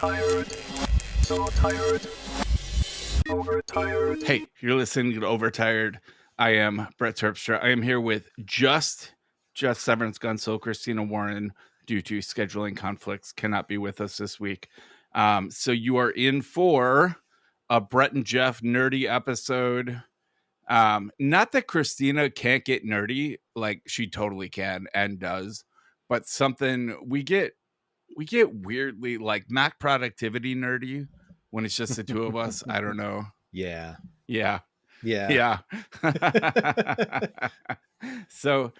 tired, so tired, overtired. Hey, you're listening to Overtired. I am Brett Terpstra. I am here with just Severance Gunsel, Christina Warren, due to scheduling conflicts, cannot be with us this week. So you are in for a Brett and Jeff nerdy episode. Not that Christina can't get nerdy, like she totally can and does, but something we get weirdly like Mac productivity nerdy when it's just the two of us. I don't know. Yeah. Yeah. Yeah. So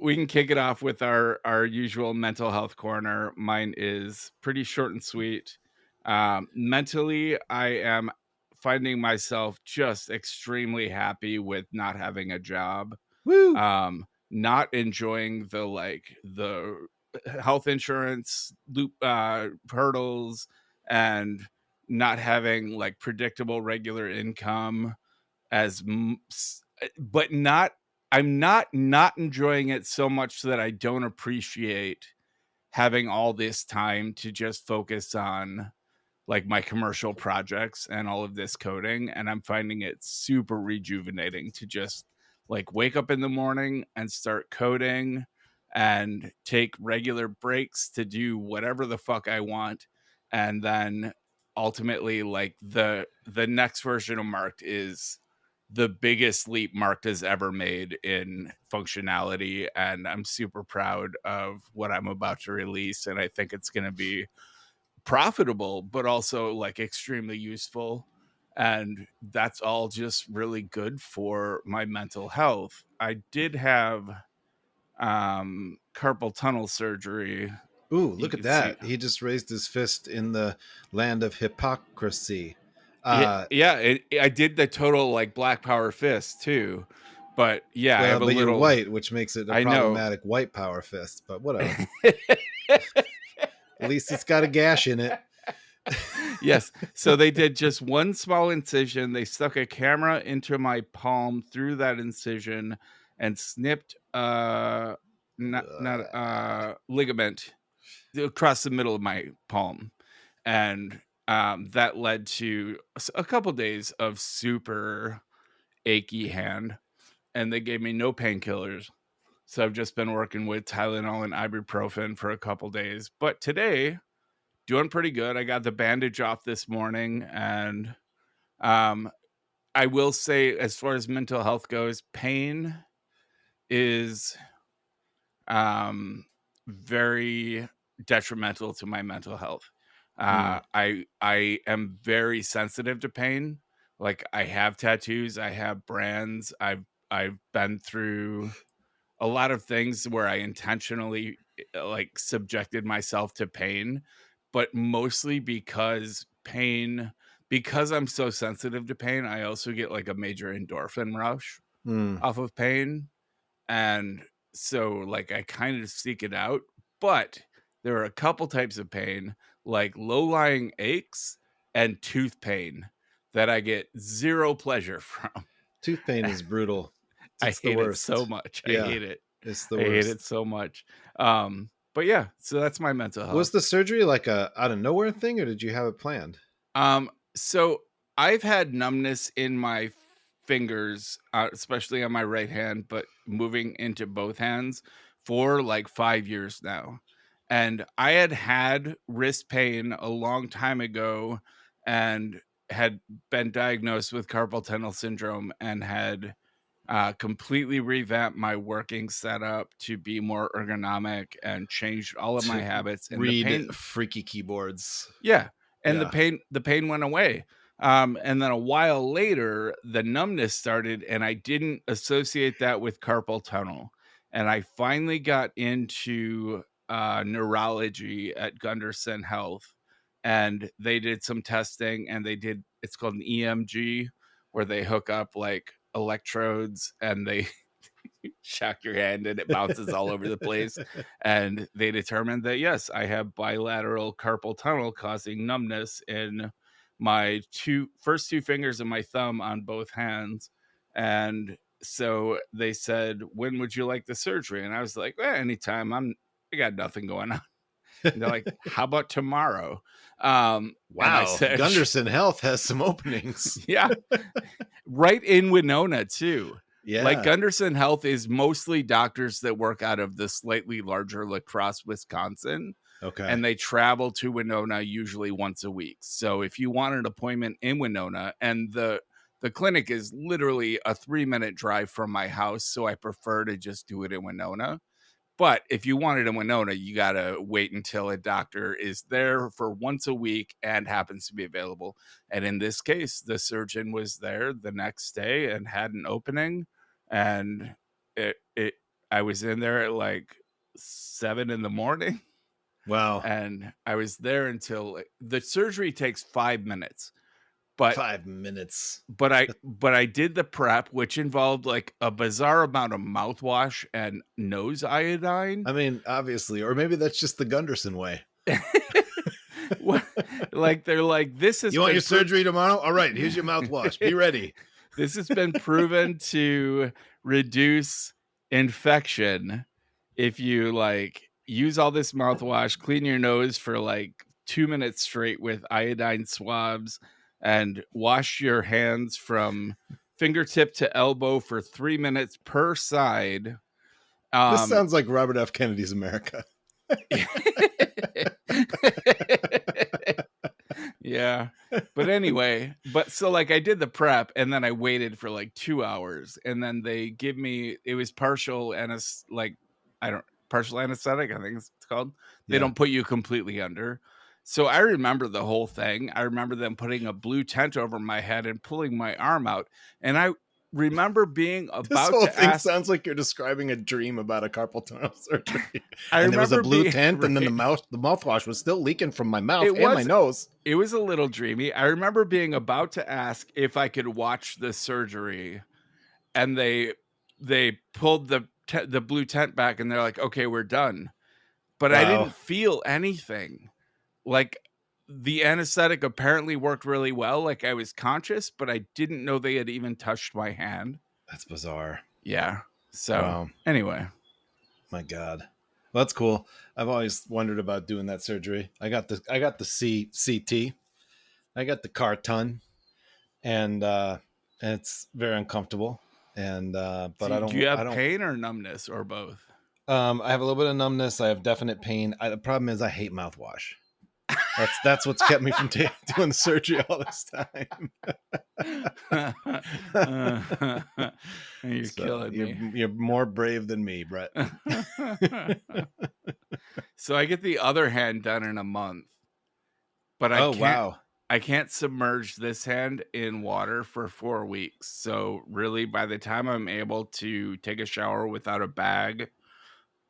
we can kick it off with our usual mental health corner. Mine is pretty short and sweet. Mentally, I am finding myself just extremely happy with not having a job. Woo. Not enjoying the health insurance loop hurdles and not having like predictable regular income but I'm not enjoying it so much that I don't appreciate having all this time to just focus on like my commercial projects and all of this coding. And I'm finding it super rejuvenating to just like wake up in the morning and start coding and take regular breaks to do whatever the fuck I want. And then ultimately like the next version of Marked is the biggest leap Marked has ever made in functionality. And I'm super proud of what I'm about to release. And I think it's going to be profitable, but also like extremely useful. And that's all just really good for my mental health. I did have carpal tunnel surgery. Ooh, look at that. See. He just raised his fist in the land of hypocrisy. I did the total like black power fist too. But yeah, I have a but little you're white, which makes it a problematic white power fist, but whatever. At least it's got a gash in it. Yes. So they did just one small incision. They stuck a camera into my palm through that incision and snipped ligament across the middle of my palm. And that led to a couple days of super achy hand. And they gave me no painkillers. So I've just been working with Tylenol and ibuprofen for a couple days. But today, doing pretty good. I got the bandage off this morning, and I will say, as far as mental health goes, pain is very detrimental to my mental health. I am very sensitive to pain. Like I have tattoos, I have brands, I've been through a lot of things where I intentionally like subjected myself to pain, but mostly because I'm so sensitive to pain, I also get like a major endorphin rush off of pain. And so like I kind of seek it out, but there are a couple types of pain, like low-lying aches and tooth pain, that I get zero pleasure from. Tooth pain is brutal. I hate it so much. Yeah, I hate it. It's the I worst. hate it so much. But yeah, so that's my mental health. Was the surgery like a out of nowhere thing, or did you have it planned? So I've had numbness in my fingers, especially on my right hand, but moving into both hands for like 5 years now. And I had wrist pain a long time ago and had been diagnosed with carpal tunnel syndrome and had completely revamped my working setup to be more ergonomic and changed all of my habits. And read the pain, freaky keyboards. Yeah. And the pain went away. And then a while later, the numbness started, and I didn't associate that with carpal tunnel. And I finally got into neurology at Gunderson Health, and they did some testing, and it's called an EMG, where they hook up like electrodes and they shock your hand and it bounces all over the place. And they determined that, yes, I have bilateral carpal tunnel causing numbness in my first two fingers and my thumb on both hands. And so they said, when would you like the surgery? And I was like, anytime. I got nothing going on. And they're like, how about tomorrow? And I Wow, said, Gunderson Health has some openings. yeah, right in Winona too. Like Yeah. Gunderson Health is mostly doctors that work out of the slightly larger La Crosse, Wisconsin. Okay. And they travel to Winona usually once a week. So if you want an appointment in Winona, and the clinic is literally a 3-minute drive from my house, so I prefer to just do it in Winona. But if you want it in Winona, you got to wait until a doctor is there for once a week and happens to be available. And in this case, the surgeon was there the next day and had an opening. And I was in there at like 7 in the morning. Wow. And I was there until the surgery takes 5 minutes. But 5 minutes. But I did the prep, which involved like a bizarre amount of mouthwash and nose iodine. I mean, obviously, or maybe that's just the Gunderson way. Like they're like, this is you want your surgery tomorrow? All right, here's your mouthwash. Be ready. This has been proven to reduce infection if you like use all this mouthwash, clean your nose for like 2 minutes straight with iodine swabs, and wash your hands from fingertip to elbow for 3 minutes per side. This sounds like Robert F. Kennedy's America. Yeah. But anyway, so like I did the prep and then I waited for like 2 hours, and then they give me, it was partial anesthetic, I think it's called. They don't put you completely under. So I remember the whole thing. I remember them putting a blue tent over my head and pulling my arm out. And I remember being about this whole to thing ask, sounds like you're describing a dream about a carpal tunnel surgery. and there was a blue tent, right, and then the mouthwash was still leaking from my mouth and my nose. It was a little dreamy. I remember being about to ask if I could watch the surgery, and they pulled the blue tent back, and they're like, "Okay, we're done." But I didn't feel anything. Like the anesthetic apparently worked really well. Like I was conscious, but I didn't know they had even touched my hand. That's bizarre. Yeah. So anyway. My God. Well, that's cool. I've always wondered about doing that surgery. I got the CT. I got the Carton, and it's very uncomfortable. And but do I don't. Do you have pain or numbness or both? I have a little bit of numbness. I have definite pain. The problem is I hate mouthwash. That's what's kept me from doing the surgery all this time. You're killing me. You're more brave than me, Brett. So I get the other hand done in a month, but I can't submerge this hand in water for 4 weeks. So really, by the time I'm able to take a shower without a bag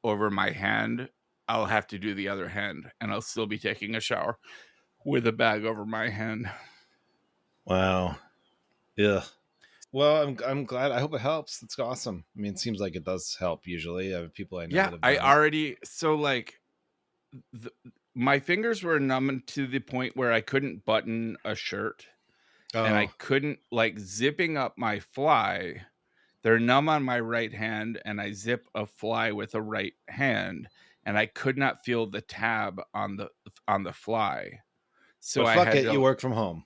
over my hand, I'll have to do the other hand, and I'll still be taking a shower with a bag over my hand. Wow. Yeah. Well, I'm glad. I hope it helps. It's awesome. I mean, it seems like it does help usually. I have people I know. Yeah, I already, so like my fingers were numb to the point where I couldn't button a shirt, and I couldn't, like, zipping up my fly. They're numb on my right hand, and I zip a fly with a right hand, and I could not feel the tab on the fly. So I had you work from home.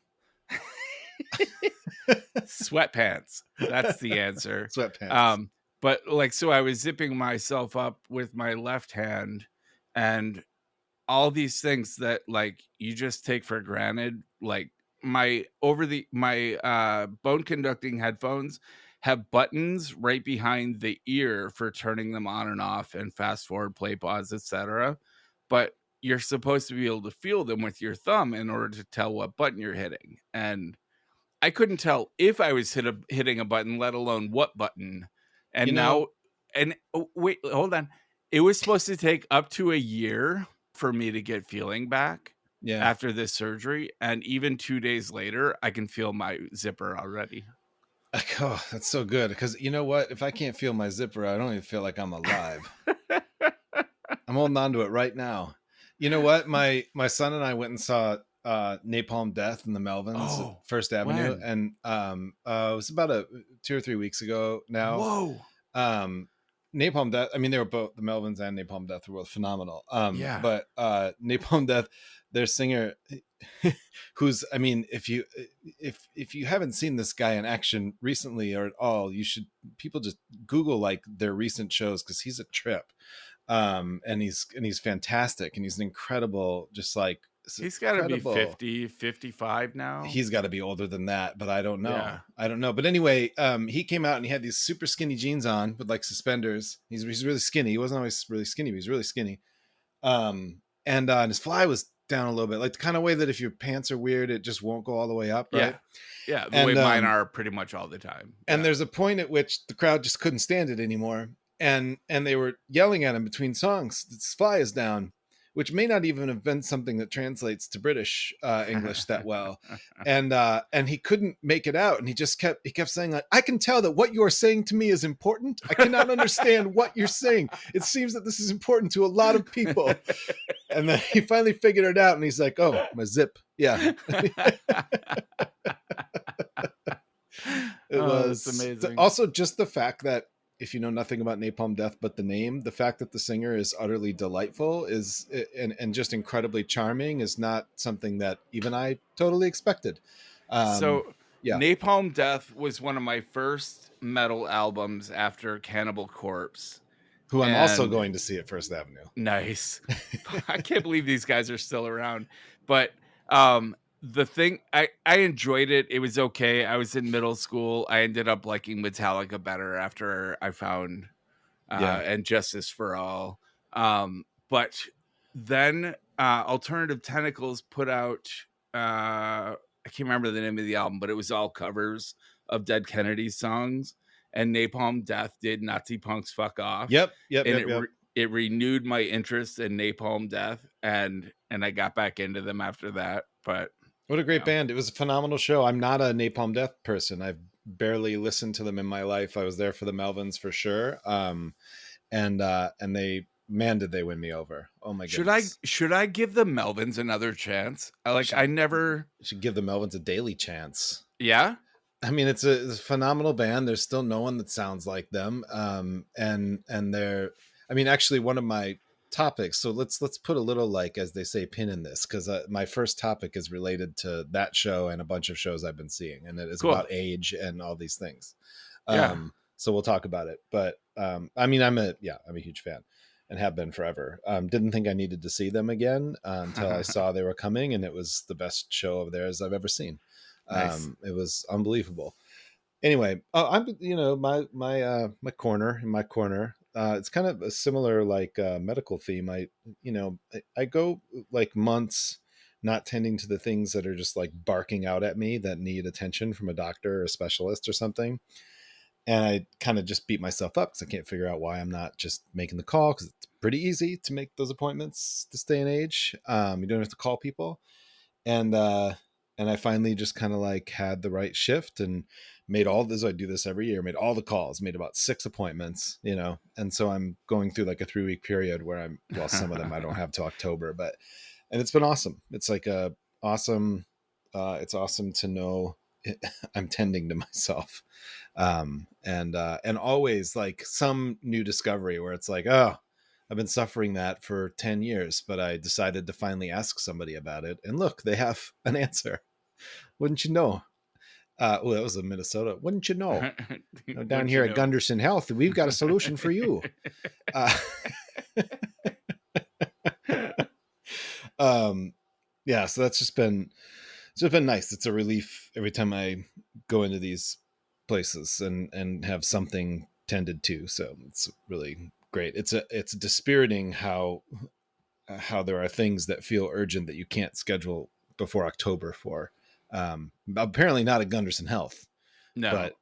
Sweatpants. That's the answer. Sweatpants. But like, so I was zipping myself up with my left hand, and all these things that like you just take for granted, like my bone conducting headphones have buttons right behind the ear for turning them on and off and fast forward, play, pause, etc. But you're supposed to be able to feel them with your thumb in order to tell what button you're hitting. And I couldn't tell if I was hitting a button, let alone what button. And wait, hold on. It was supposed to take up to a year for me to get feeling back after this surgery. And even 2 days later, I can feel my zipper already. Oh, that's so good. Because you know what? If I can't feel my zipper, I don't even feel like I'm alive. I'm holding on to it right now. You know what? My son and I went and saw Napalm Death in the Melvins, First Avenue. When? And it was about 2 or 3 weeks ago now. Whoa. Napalm Death. I mean, they were both, the Melvins and Napalm Death were both phenomenal. Yeah. But Napalm Death, their singer, who's, I mean, if you haven't seen this guy in action recently or at all, you should, people just Google like their recent shows, because he's a trip. And he's fantastic, and he's an incredible, just like He's got to be incredible. 50, 55 now. He's got to be older than that, but I don't know. Yeah. I don't know. But anyway, he came out and he had these super skinny jeans on with like suspenders. He's really skinny. He wasn't always really skinny, but he's really skinny. And his fly was down a little bit, like the kind of way that if your pants are weird, it just won't go all the way up, right? Yeah, the way mine are pretty much all the time. And there's a point at which the crowd just couldn't stand it anymore, and they were yelling at him between songs, "This fly is down," which may not even have been something that translates to British English that well. And he couldn't make it out, and he kept saying, like, "I can tell that what you are saying to me is important. I cannot understand what you're saying. It seems that this is important to a lot of people." And then he finally figured it out, and he's like, "Oh, my zip." Yeah. It was amazing. Also, just the fact that, if you know nothing about Napalm Death but the name, the fact that the singer is utterly delightful is and just incredibly charming is not something that even I totally expected. So yeah. Napalm Death was one of my first metal albums after Cannibal Corpse. Who I'm also going to see at First Avenue. Nice. I can't believe these guys are still around. But the thing, I enjoyed it. It was okay. I was in middle school. I ended up liking Metallica better after I found And Justice for All. But then Alternative Tentacles put out, I can't remember the name of the album, but it was all covers of Dead Kennedys songs. And Napalm Death did Nazi Punks Fuck Off. Yep. It renewed my interest in Napalm Death, and I got back into them after that. But what a great band. It was a phenomenal show. I'm not a Napalm Death person. I've barely listened to them in my life. I was there for the Melvins for sure. And they, man, did they win me over. Oh my goodness. Should I give the Melvins another chance? I should give the Melvins a daily chance. Yeah. I mean, it's a phenomenal band. There's still no one that sounds like them. And they're, I mean, actually one of my topics. So let's put a little, like, as they say, pin in this, because my first topic is related to that show and a bunch of shows I've been seeing, and it is about age and all these things. So we'll talk about it. But I mean, I'm a huge fan and have been forever. Didn't think I needed to see them again until I saw they were coming, and it was the best show of theirs I've ever seen. Nice. It was unbelievable. Anyway, I'm, my corner in my corner. It's kind of a similar, like, medical theme. I go like months not tending to the things that are just like barking out at me that need attention from a doctor or a specialist or something. And I kind of just beat myself up because I can't figure out why I'm not just making the call, because it's pretty easy to make those appointments this day and age. You don't have to call people. And I finally just kind of like had the right shift and made all this. I do this every year, made all the calls, made about 6 appointments, and so I'm going through like a 3-week period where some of them I don't have till October, and it's been awesome. It's like it's awesome to know I'm tending to myself. And always like some new discovery where it's like, oh, I've been suffering that for 10 years, but I decided to finally ask somebody about it. And look, they have an answer. Wouldn't you know? That was in Minnesota. Wouldn't you know? Down here at Gunderson Health, we've got a solution for you. So that's just been nice. It's a relief every time I go into these places and have something tended to. So it's really great. It's dispiriting how there are things that feel urgent that you can't schedule before October for. Apparently not at Gunderson Health. No, but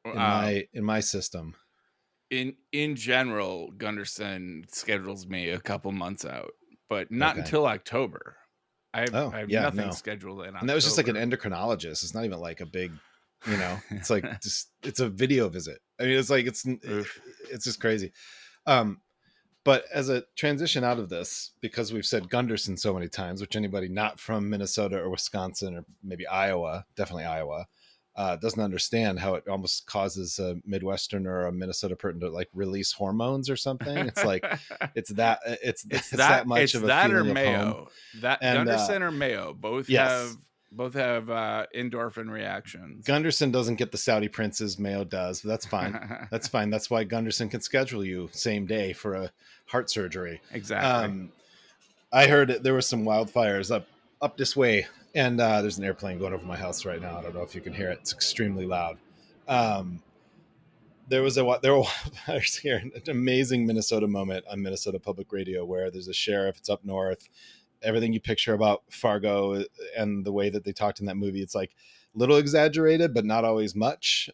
in my system. In general, Gunderson schedules me a couple months out, but not until October. I have nothing scheduled in October. And that was just like an endocrinologist. It's not even like a big, it's like it's a video visit. I mean, it's like it's just crazy. But as a transition out of this, because we've said Gunderson so many times, which anybody not from Minnesota or Wisconsin or maybe Iowa, definitely Iowa, doesn't understand how it almost causes a Midwestern or a Minnesota person to like release hormones or something. It's like it's that much it's of a that or feeling of home. Mayo. That And Gunderson or Mayo yes, both have endorphin reactions. Gunderson doesn't get the Saudi princes, Mayo does, but that's fine. That's fine. That's why Gunderson can schedule you same day for a heart surgery. Exactly. I heard there was some wildfires up this way, and there's an airplane going over my house right now. I don't know if you can hear it. It's extremely loud. There were wildfires here. An amazing Minnesota moment on Minnesota Public Radio where there's a sheriff. It's up north. Everything you picture about Fargo and the way that they talked in that movie, it's like a little exaggerated, but not always much,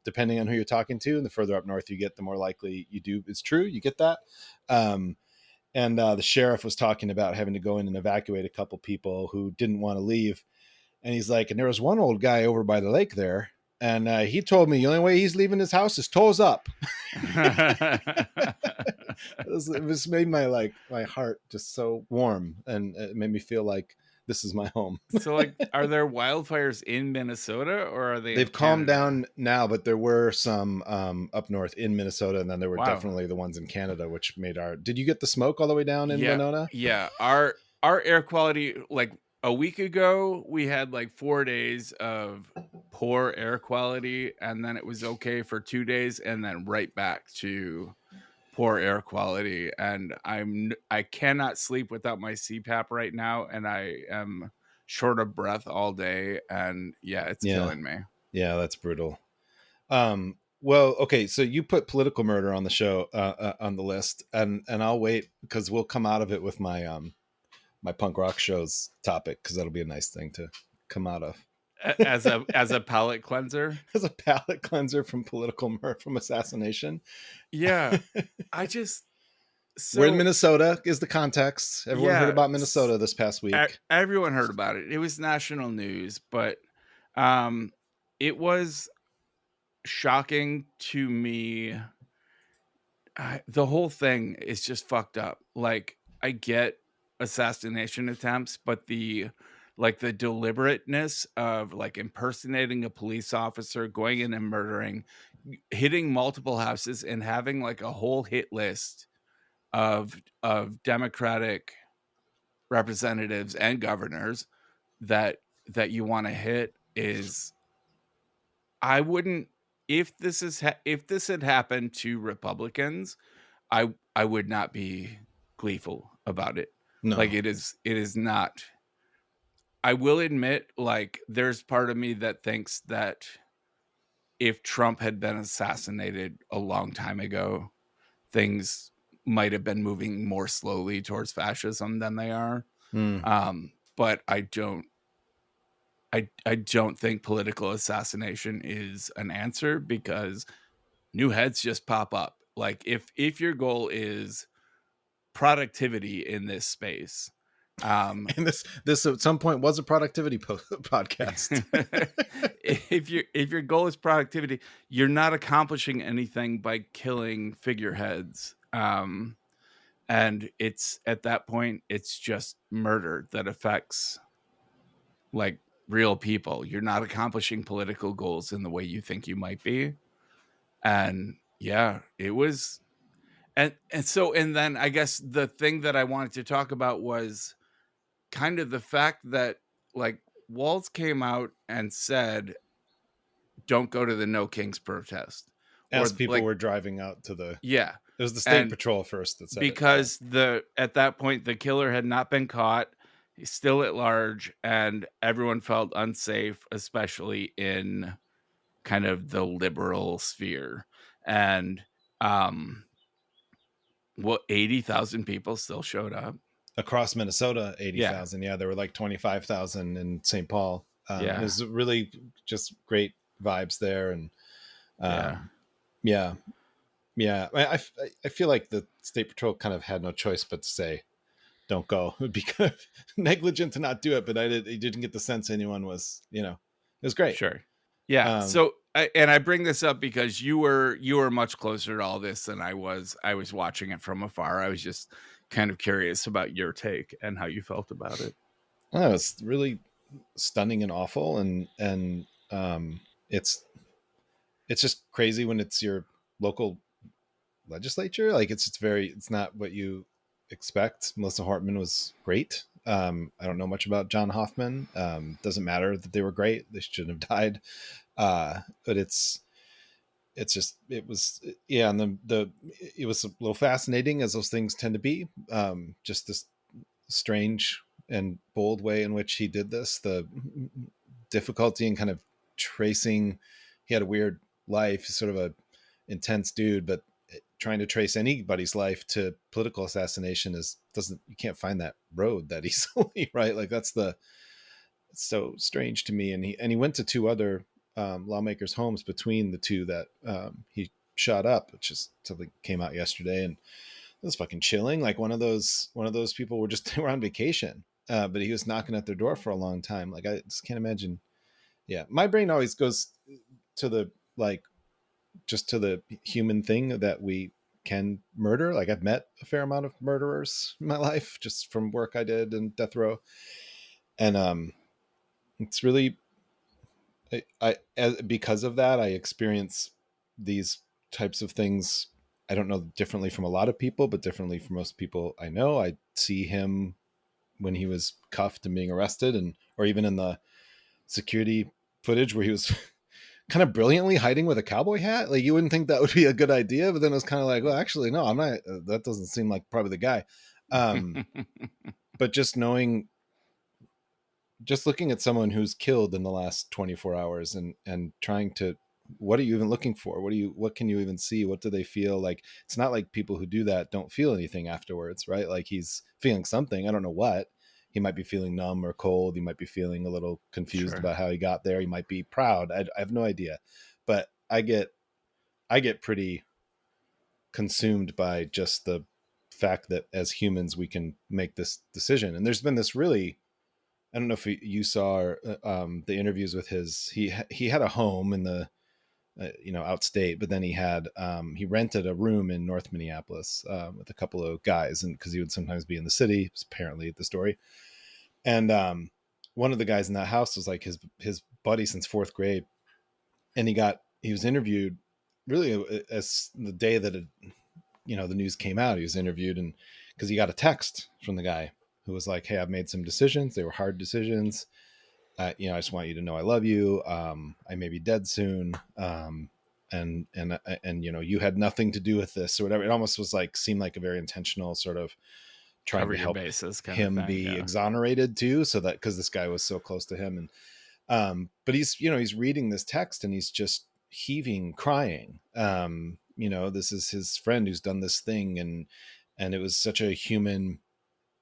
depending on who you're talking to. And the further up north you get, the more likely you do it's true. You get that. And the sheriff was talking about having to go in and evacuate a couple people who didn't want to leave. And he's like, and there was one old guy over by the lake there. And he told me the only way he's leaving his house is toes up. It was made my heart just so warm, and it made me feel like this is my home. So, like, are there wildfires in Minnesota, or are they? They've calmed down now, but there were some up north in Minnesota, and then there were definitely the ones in Canada, which made our. Did you get the smoke all the way down in Winona? Yeah, our air quality, like a week ago, we had like 4 days of poor air quality, and then it was okay for 2 days, and then right back to poor air quality. And I cannot sleep without my CPAP right now, and I am short of breath all day, and it's killing me. Yeah, that's brutal. Well, okay, so you put political murder on the show on the list, and I'll wait because we'll come out of it with my my punk rock shows topic, because that'll be a nice thing to come out of as a palate cleanser. As a palate cleanser from political murder, from assassination. Yeah, we're in Minnesota is the context. Everyone heard about Minnesota this past week. Everyone heard about it. It was national news, but it was shocking to me. The whole thing is just fucked up. Like, I get assassination attempts, but the deliberateness of like impersonating a police officer, going in and murdering, hitting multiple houses, and having like a whole hit list of Democratic representatives and governors that you want to hit is, I wouldn't, if this had happened to Republicans, I would not be gleeful about it. No. Like, it is not. I will admit, like, there's part of me that thinks that if Trump had been assassinated a long time ago, things might have been moving more slowly towards fascism than they are. But I don't think political assassination is an answer, because new heads just pop up. Like, if your goal is productivity in this space, and this at some point was a productivity podcast. if your goal is productivity, you're not accomplishing anything by killing figureheads. And it's at that point, it's just murder that affects like real people. You're not accomplishing political goals in the way you think you might be. And it was, and then I guess the thing that I wanted to talk about was kind of the fact that like Walz came out and said, don't go to the No Kings protest. As people were driving out to the... Yeah. It was the state patrol first that said because at that point, the killer had not been caught. He's still at large, and everyone felt unsafe, especially in kind of the liberal sphere. And 80,000 people still showed up across Minnesota. 80,000. Yeah, there were like 25,000 in St. Paul. It was really just great vibes there, and I feel like the state patrol kind of had no choice but to say, don't go. It would be kind of negligent to not do it, but I didn't get the sense anyone was, it was great. Sure. Yeah. So I bring this up because you were much closer to all this than I was. I was watching it from afar. I was just kind of curious about your take and how you felt about it. Oh, it's really stunning and awful. And It's just crazy when it's your local legislature. Like it's not what you expect. Melissa Hartman was great. I don't know much about John Hoffman. Doesn't matter that they were great. They shouldn't have died. But it's just, it was, yeah. And it was a little fascinating, as those things tend to be. Just this strange and bold way in which he did this, the difficulty in kind of tracing. He had a weird life. He's sort of a intense dude, but trying to trace anybody's life to political assassination you can't find that road that easily, right? Like it's so strange to me. And he went to two other lawmakers' homes between the two that he shot up, which is something came out yesterday, and it was fucking chilling. Like one of those people they were on vacation, but he was knocking at their door for a long time. Like I just can't imagine. Yeah, my brain always goes to the just to the human thing that we can murder. Like I've met a fair amount of murderers in my life just from work I did in death row, and it's really because of that I experience these types of things. I don't know, differently from a lot of people, but differently from most people I know. I see him when he was cuffed and being arrested, and or even in the security footage where he was kind of brilliantly hiding with a cowboy hat. Like you wouldn't think that would be a good idea, but then it was kind of like, well, actually, no, I'm not. That doesn't seem like probably the guy. But just looking at someone who's killed in the last 24 hours and trying to, what are you even looking for? What can you even see? What do they feel like? It's not like people who do that don't feel anything afterwards, right? Like he's feeling something. I don't know what. He might be feeling numb or cold. He might be feeling a little confused about how he got there. He might be proud. I have no idea, but I get pretty consumed by just the fact that as humans we can make this decision. And there's been this really, I don't know if you saw the interviews with he had a home in the outstate, but then he rented a room in North Minneapolis with a couple of guys, and because he would sometimes be in the city, was apparently the story. And one of the guys in that house was like his buddy since fourth grade, and he was interviewed really as the day that the news came out. He was interviewed, and because he got a text from the guy who was like, "Hey, I've made some decisions. They were hard decisions. I just want you to know I love you. I may be dead soon. And you had nothing to do with this," or whatever. It almost seemed like a very intentional sort of trying cover to your help bases kind him of thing, be exonerated too. So that, because this guy was so close to him, and but he's reading this text and he's just heaving, crying. This is his friend who's done this thing, and it was such a human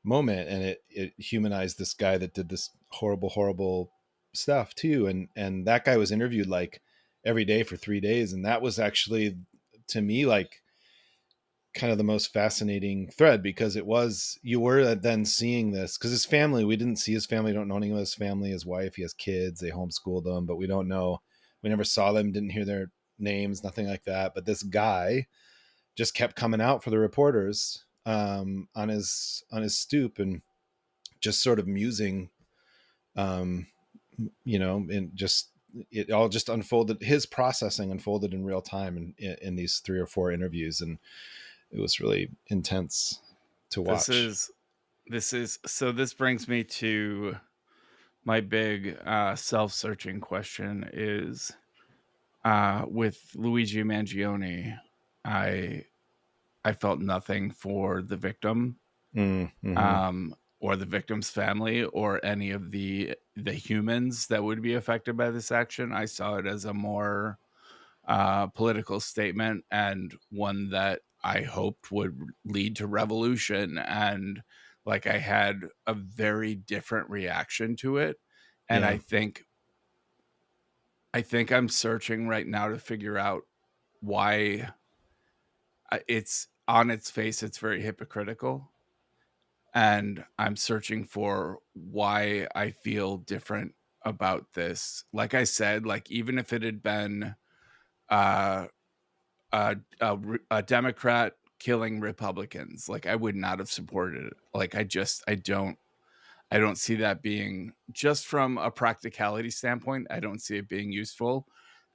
moment, and it humanized this guy that did this horrible stuff too. And that guy was interviewed like every day for 3 days, and that was actually, to me, like kind of the most fascinating thread, because you were then seeing this, because his family, we didn't see his family, don't know anything about his family, his wife, he has kids, they homeschooled them, but we don't know, we never saw them, didn't hear their names, nothing like that. But this guy just kept coming out for the reporters on his stoop, and just sort of musing, and just, it all just unfolded, his processing unfolded in real time in these 3 or 4 interviews, and it was really intense to watch. This brings me to my big self-searching question is, with Luigi Mangione, I felt nothing for the victim, or the victim's family, or any of the humans that would be affected by this action. I saw it as a more political statement, and one that I hoped would lead to revolution. And like, I had a very different reaction to it. And Yeah. I think I'm searching right now to figure out why. It's on its face, it's very hypocritical. And I'm searching for why I feel different about this. Like I said, like, even if it had been uh, a Democrat killing Republicans, like, I would not have supported it. Like, I don't. I don't see that being, just from a practicality standpoint, I don't see it being useful.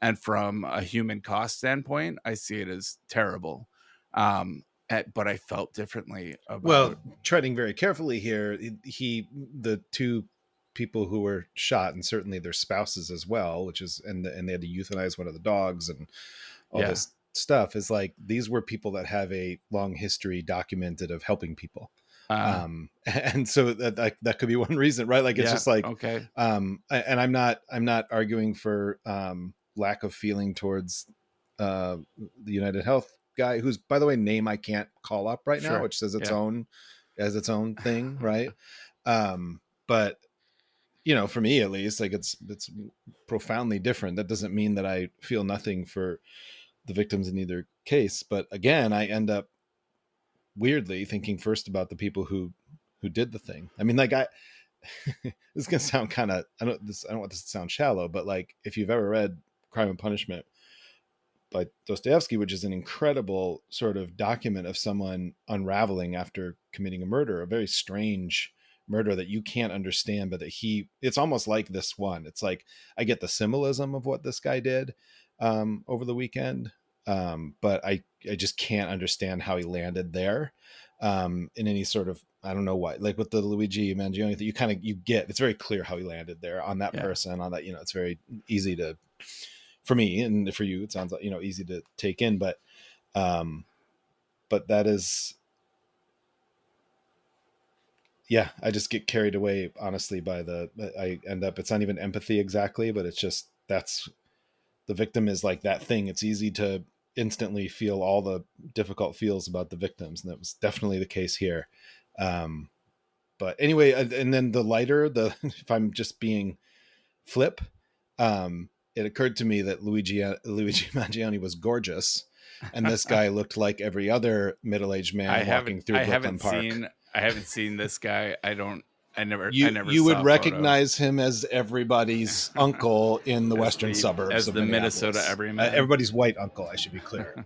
And from a human cost standpoint, I see it as terrible. But I felt differently Well, about, treading very carefully here, the two people who were shot, and certainly their spouses as well, which is, and they had to euthanize one of the dogs and all yeah. this stuff, is like, these were people that have a long history documented of helping people. And so that could be one reason, right? Like, it's Yeah. just like, Okay. and I'm not arguing for lack of feeling towards the United Health guy, who's, by the way, name I can't call up right now, Sure. which says its Yeah. own, as its own thing, right? But for me at least, like, it's profoundly different. That doesn't mean that I feel nothing for the victims in either case, but again, I end up weirdly thinking first about the people who did the thing. I mean, like, this is gonna sound kind of, I don't want this to sound shallow, but like, if you've ever read Crime and Punishment by Dostoevsky, which is an incredible sort of document of someone unraveling after committing a murder, a very strange murder that you can't understand, but that it's almost like this one. It's like, I get the symbolism of what this guy did over the weekend, but I just can't understand how he landed there in any sort of, I don't know what, like with the Luigi Mangione that you get, it's very clear how he landed there on that person, on that, it's very easy to, for me, and for you, it sounds like, easy to take in, but that is, yeah, I just get carried away, honestly, by I end up, it's not even empathy exactly, but it's just, that's, the victim is like that thing. It's easy to instantly feel all the difficult feels about the victims. And that was definitely the case here. But anyway, and then if I'm just being flip, it occurred to me that Luigi Mangione was gorgeous. And this guy looked like every other middle-aged man walking through Brooklyn Park. I haven't seen this guy. I never You saw would a photo. Recognize him as everybody's uncle in the western suburbs as of the Minneapolis. Minnesota everyman. Everybody's white uncle, I should be clear.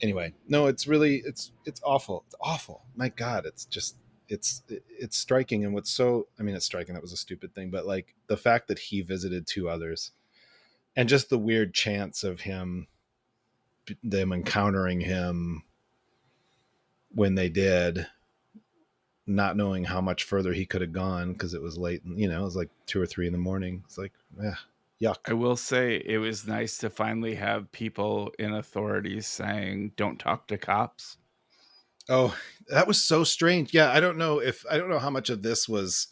Anyway, no, it's really, it's awful. It's awful. My God, it's just, it's striking. And what's so, I mean, it's striking. That was a stupid thing, but like the fact that he visited two others, and just the weird chance of them encountering him when they did, not knowing how much further he could have gone because it was late, and it was like 2 or 3 in the morning. It's like, yuck. I will say it was nice to finally have people in authorities saying, "Don't talk to cops." Oh, that was so strange. Yeah, I don't know how much of this was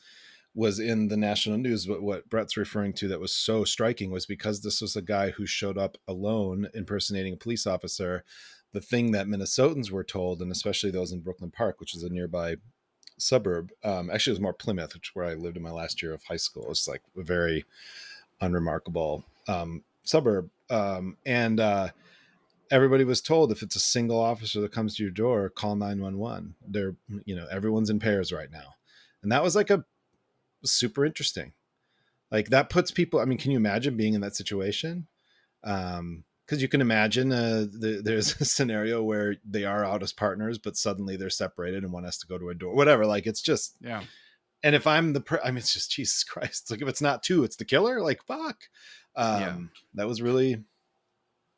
in the national news, but what Brett's referring to that was so striking was because this was a guy who showed up alone impersonating a police officer. The thing that Minnesotans were told, and especially those in Brooklyn Park, which is a nearby suburb, actually it was more Plymouth, which is where I lived in my last year of high school. It's like a very unremarkable suburb, and everybody was told, if it's a single officer that comes to your door, call 911. They're, everyone's in pairs right now. And that was like super interesting. Like, that puts people, I mean, can you imagine being in that situation? Because you can imagine there's a scenario where they are out as partners, but suddenly they're separated and one has to go to a door, whatever. Like, it's just, yeah. And if I'm I mean, it's just, Jesus Christ. It's like, if it's not two, it's the killer. Like, fuck. That was really,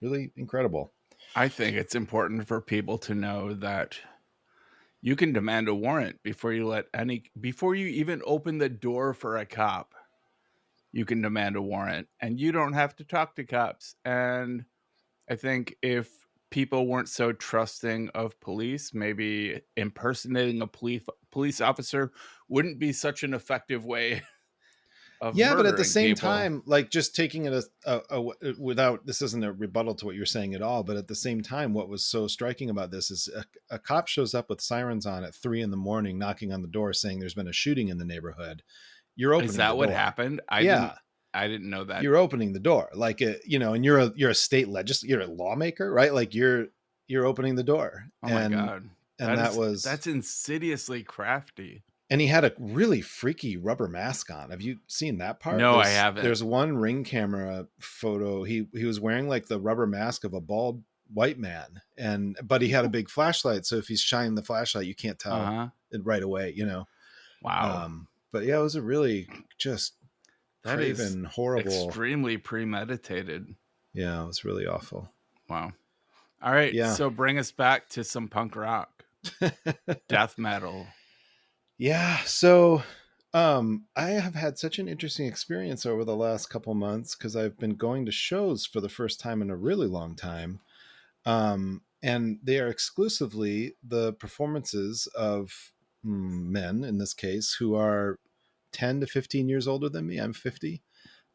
really incredible. I think it's important for people to know that you can demand a warrant before you even open the door for a cop. You can demand a warrant, and you don't have to talk to cops. And I think if people weren't so trusting of police, maybe impersonating a police officer wouldn't be such an effective way of murdering but at the same people. time, like, just taking it without, this isn't a rebuttal to what you're saying at all, but at the same time, what was so striking about this is a cop shows up with sirens on at 3 a.m, knocking on the door saying there's been a shooting in the neighborhood. You're opening. Is that the what door. happened? I didn't know that. You're opening the door, like, and you're a state you're a lawmaker, right? Like, you're opening the door. Oh my God. And that's insidiously crafty. And he had a really freaky rubber mask on. Have you seen that part? No, I haven't. There's one Ring camera photo. He was wearing like the rubber mask of a bald white man, but he had a big flashlight. So if he's shining the flashlight, you can't tell it right away, Wow. But yeah, it was a really just That is craven, horrible. extremely premeditated. Yeah, it was really awful. Wow. All right. Yeah. So bring us back to some punk rock, death metal. Yeah. So I have had such an interesting experience over the last couple months because I've been going to shows for the first time in a really long time. And they are exclusively the performances of men, in this case, who are 10 to 15 years older than me. I'm 50.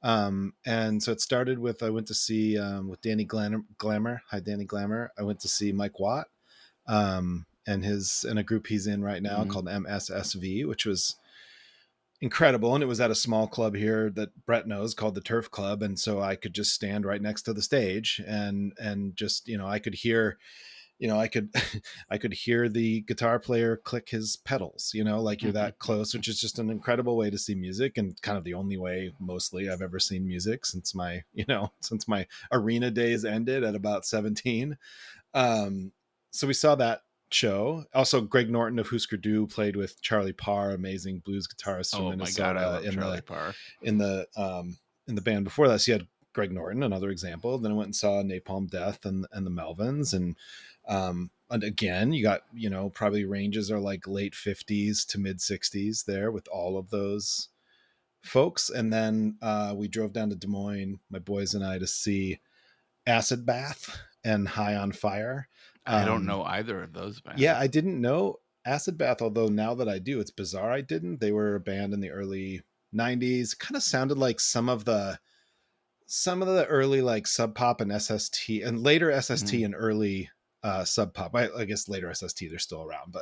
And so it started with, I went to see with Danny Glamour. Hi, Danny Glamour. I went to see Mike Watt and a group he's in right now called MSSV, which was incredible. And it was at a small club here that Brett knows called the Turf Club. And so I could just stand right next to the stage and just, I could hear, I could I could hear the guitar player click his pedals, like you're that close, which is just an incredible way to see music, and kind of the only way mostly I've ever seen music since my arena days ended at about 17. So we saw that show. Also, Greg Norton of Husker Du played with Charlie Parr, amazing blues guitarist from Minnesota. God, I love Charlie Parr. In the band before that. So you had Greg Norton, another example. Then I went and saw Napalm Death and the Melvins, and again, you got, probably ranges are like late 50s to mid 60s there with all of those folks. And then we drove down to Des Moines, my boys and I, to see Acid Bath and High on Fire. I don't know either of those bands. Yeah, I didn't know Acid Bath, although now that I do, it's bizarre I didn't. They were a band in the early 90s. Kind of sounded like some of the early like Sub Pop and SST, and later SST and early Sub Pop. I guess later SST, they're still around,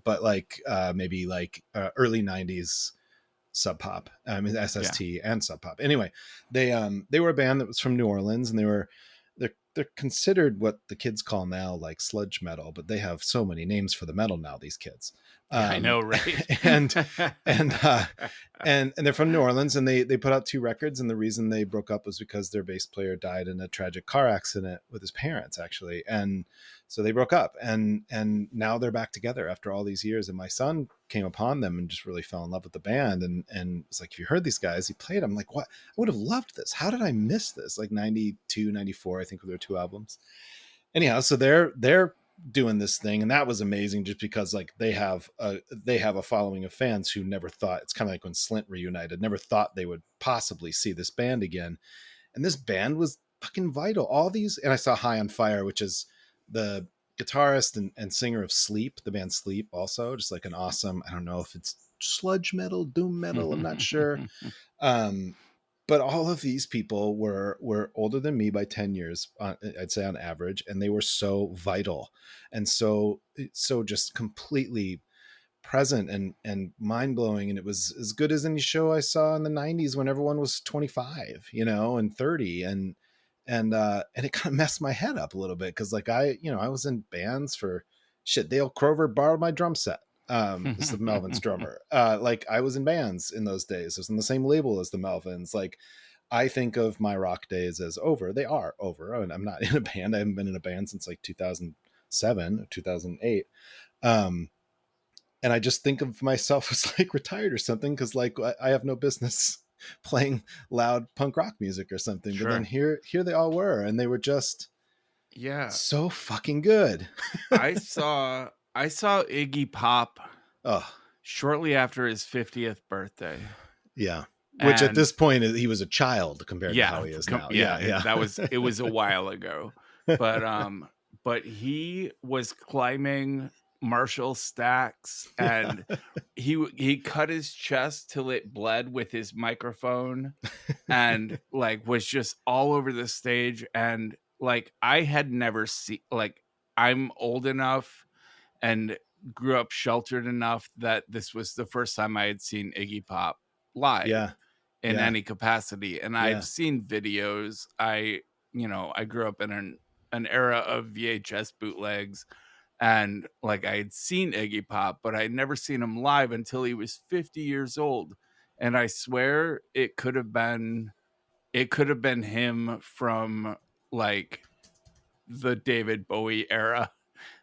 but like maybe like early 90s Sub Pop. I mean SST and Sub Pop. Anyway, they were a band that was from New Orleans, and they're considered what the kids call now like sludge metal, but they have so many names for the metal now, these kids. I know, right? and they're from New Orleans, and they put out 2 records, and the reason they broke up was because their bass player died in a tragic car accident with his parents, actually. And so they broke up, and now they're back together after all these years. And my son came upon them and just really fell in love with the band, and was like, "Have you heard these guys?" He played. I'm like, "What? I would have loved this. How did I miss this?" Like 92, 94, I think, were their 2 albums. Anyhow, so they're doing this thing, and that was amazing just because like they have a following of fans who never thought, it's kind of like when Slint reunited, never thought they would possibly see this band again. And this band was fucking vital. All these, and I saw High on Fire, which is the guitarist and singer of Sleep, the band Sleep, also just like an awesome, I don't know if it's sludge metal, doom metal, I'm not sure. But all of these people were older than me by 10 years, I'd say on average, and they were so vital and so just completely present and mind-blowing. And it was as good as any show I saw in the 90s when everyone was 25, and 30, and it kind of messed my head up a little bit because like I was in bands for shit. Dale Crover borrowed my drum set. This is the Melvins drummer. Like I was in bands in those days. I was on the same label as the Melvins. Like I think of my rock days as over. They are over. I mean, I'm not in a band. I haven't been in a band since like 2007 or 2008. And I just think of myself as like retired or something, because like I have no business playing loud punk rock music or something. Sure. But then here they all were, and they were just so fucking good. I saw Iggy Pop shortly after his 50th birthday. Yeah. Which at this point he was a child compared to how he is now. Yeah. It was a while ago. But he was climbing Marshall stacks, and he cut his chest till it bled with his microphone, and like was just all over the stage. And like I had never seen, like I'm old enough and grew up sheltered enough that this was the first time I had seen Iggy Pop live in any capacity. And I've seen videos. I grew up in an era of VHS bootlegs, and like I had seen Iggy Pop, but I'd never seen him live until he was 50 years old. And I swear it could have been him from like the David Bowie era,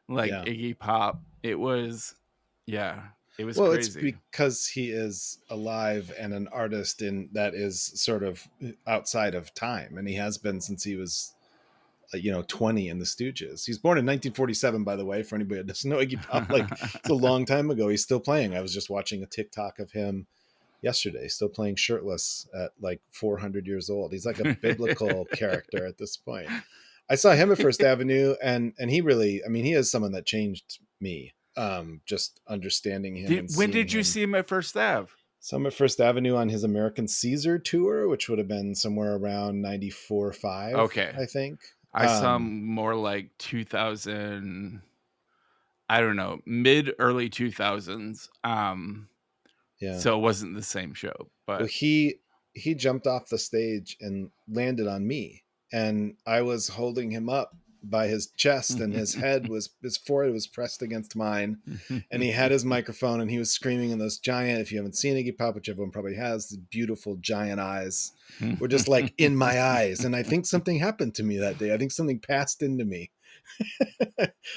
like Iggy Pop. It was, It was Well, it's crazy. because he is alive and an artist in that is sort of outside of time, and he has been since he was 20 in the Stooges. He's born in 1947, by the way, for anybody that doesn't know Iggy Pop. Like, it's a long time ago. He's still playing. I was just watching a TikTok of him yesterday, still playing shirtless at like 400 years old. He's like a biblical character at this point. I saw him at First Avenue, and he really, I mean, he is someone that changed me. Just understanding him and When seeing did you him. see him at First Ave? Some at First Avenue on his American Caesar tour, which would have been somewhere around 94 or 5, Okay. I think. I saw him more like 2000, I don't know, mid early 2000s. Yeah. So it wasn't the same show, but Well, he jumped off the stage and landed on me, and I was holding him up by his chest, and his forehead was pressed against mine, and he had his microphone, and he was screaming in those giant, if you haven't seen Iggy Pop, which everyone probably has, the beautiful giant eyes were just like in my eyes. And I think something happened to me that day. I think something passed into me.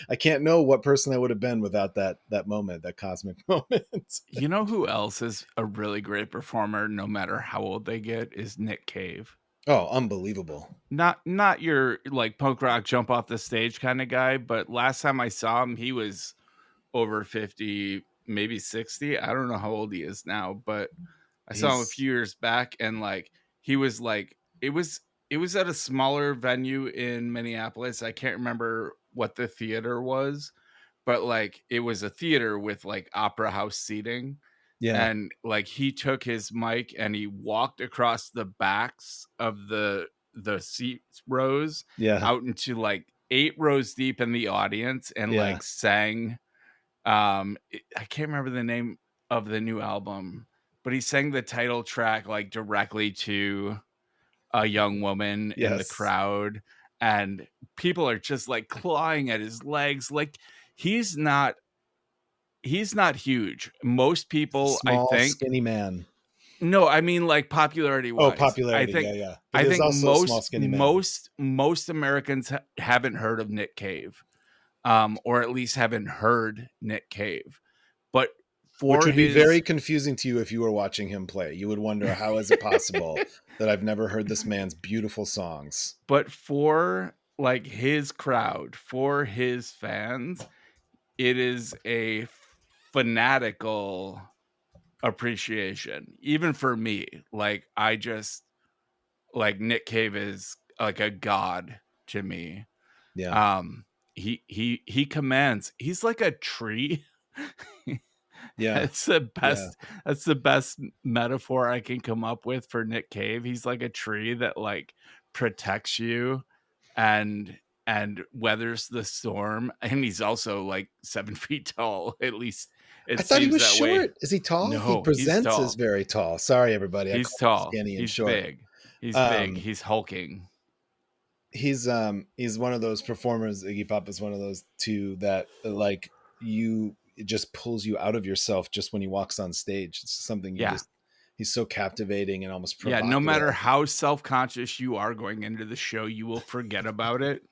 I can't know what person I would have been without that moment, that cosmic moment. You know who else is a really great performer, no matter how old they get, is Nick Cave. Oh, unbelievable. Not your like punk rock jump off the stage kind of guy, but last time I saw him, he was over 50, maybe 60. I don't know how old he is now, but I saw him a few years back, and like he was like it was at a smaller venue in Minneapolis. I can't remember what the theater was, but like it was a theater with like opera house seating. Yeah. And like he took his mic and he walked across the backs of the seat rows out into like 8 rows deep in the audience and like sang I can't remember the name of the new album, but he sang the title track like directly to a young woman in the crowd, and people are just like clawing at his legs. Like he's not huge. Most people, Small, I think, skinny man. No, I mean like popularity wise. Oh, popularity. I think, yeah. But I think also a small, skinny man. most Americans haven't heard of Nick Cave, or at least haven't heard Nick Cave. But which would be very confusing to you if you were watching him play. You would wonder, how is it possible that I've never heard this man's beautiful songs? But for like his crowd, for his fans, it is a fanatical appreciation. Even for me, like I just like Nick Cave is like a god to me. Yeah. He commands. He's like a tree. Yeah. It's the best. Yeah. That's the best metaphor I can come up with for Nick Cave. He's like a tree that like protects you and weathers the storm. And he's also like 7 feet tall. At least I thought he was short. Way. Is he tall? No, he presents as very tall. Sorry, everybody. He's tall. Skinny and he's short. Big. He's big. He's hulking. He's one of those performers. Iggy Pop is one of those two that like it just pulls you out of yourself just when he walks on stage. It's something he's so captivating and almost provocative. Yeah, no matter how self-conscious you are going into the show, you will forget about it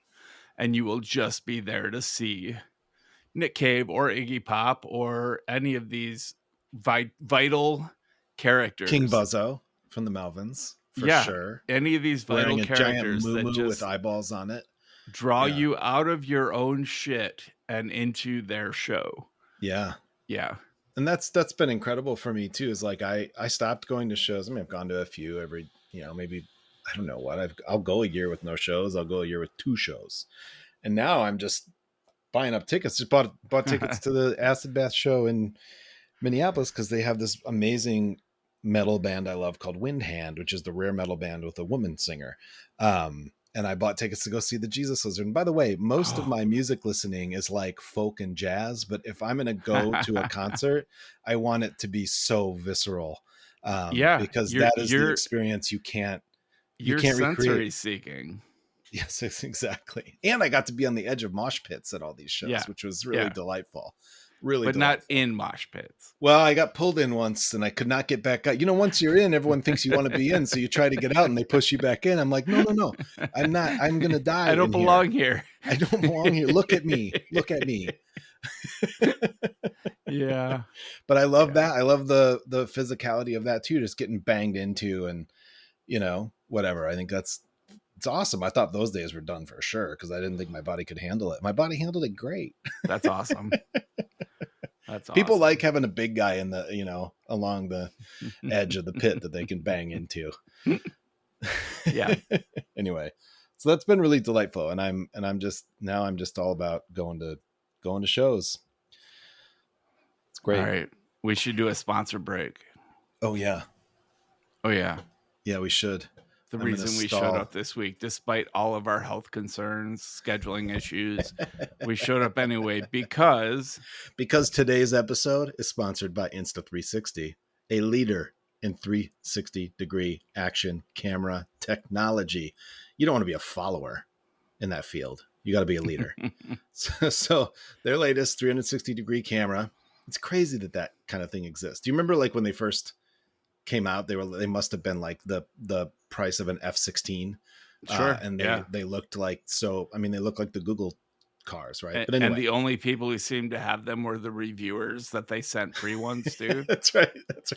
and you will just be there to see Nick Cave or Iggy Pop or any of these vital characters. King Buzzo from the Melvins, for sure. Any of these vital characters that just with eyeballs on it draw you out of your own shit and into their show. Yeah. And that's been incredible for me too. Is like I stopped going to shows. I mean, I've gone to a few every, maybe, I don't know what, I'll go a year with no shows. I'll go a year with 2 shows. And now I'm just buying up tickets. Just bought tickets to the Acid Bath show in Minneapolis because they have this amazing metal band I love called Windhand, which is the rare metal band with a woman singer. And I bought tickets to go see the Jesus Lizard. And by the way, most of my music listening is like folk and jazz, but if I'm going to go to a concert, I want it to be so visceral. Because that is the experience you can't sensory recreate. Seeking. Yes, exactly. And I got to be on the edge of mosh pits at all these shows, which was really delightful. Really, but not in mosh pits. Well, I got pulled in once and I could not get back out. Once you're in, everyone thinks you want to be in, so you try to get out and they push you back in. I'm like, no, I'm not. I'm gonna die. I don't belong here. I don't belong here. Look at me. Yeah. But I love Yeah. that. I love the physicality of that too, just getting banged into and, you know, whatever. I think it's awesome. I thought those days were done for sure because I didn't think my body could handle it. My body handled it great. That's awesome. That's People like awesome. having a big guy in the, you know, along the edge of the pit that they can bang into. Yeah. Anyway, so that's been really delightful, and I'm just all about going to shows. It's All great. right. We should do a sponsor break. Oh yeah, Yeah. we should. The I'm gonna reason we showed stall. up this week, despite all of our health concerns, scheduling issues, we showed up anyway because today's episode is sponsored by Insta360, a leader in 360-degree action camera technology. You don't want to be a follower in that field. You got to be a leader. So their latest 360-degree camera, it's crazy that kind of thing exists. Do you remember like when they first came out, they must have been like the price of an F-16. Sure. And Yeah. they looked like, so, I mean, they look like the Google cars, right? And, But anyway, and the only people who seemed to have them were the reviewers that they sent free ones to. That's right. That's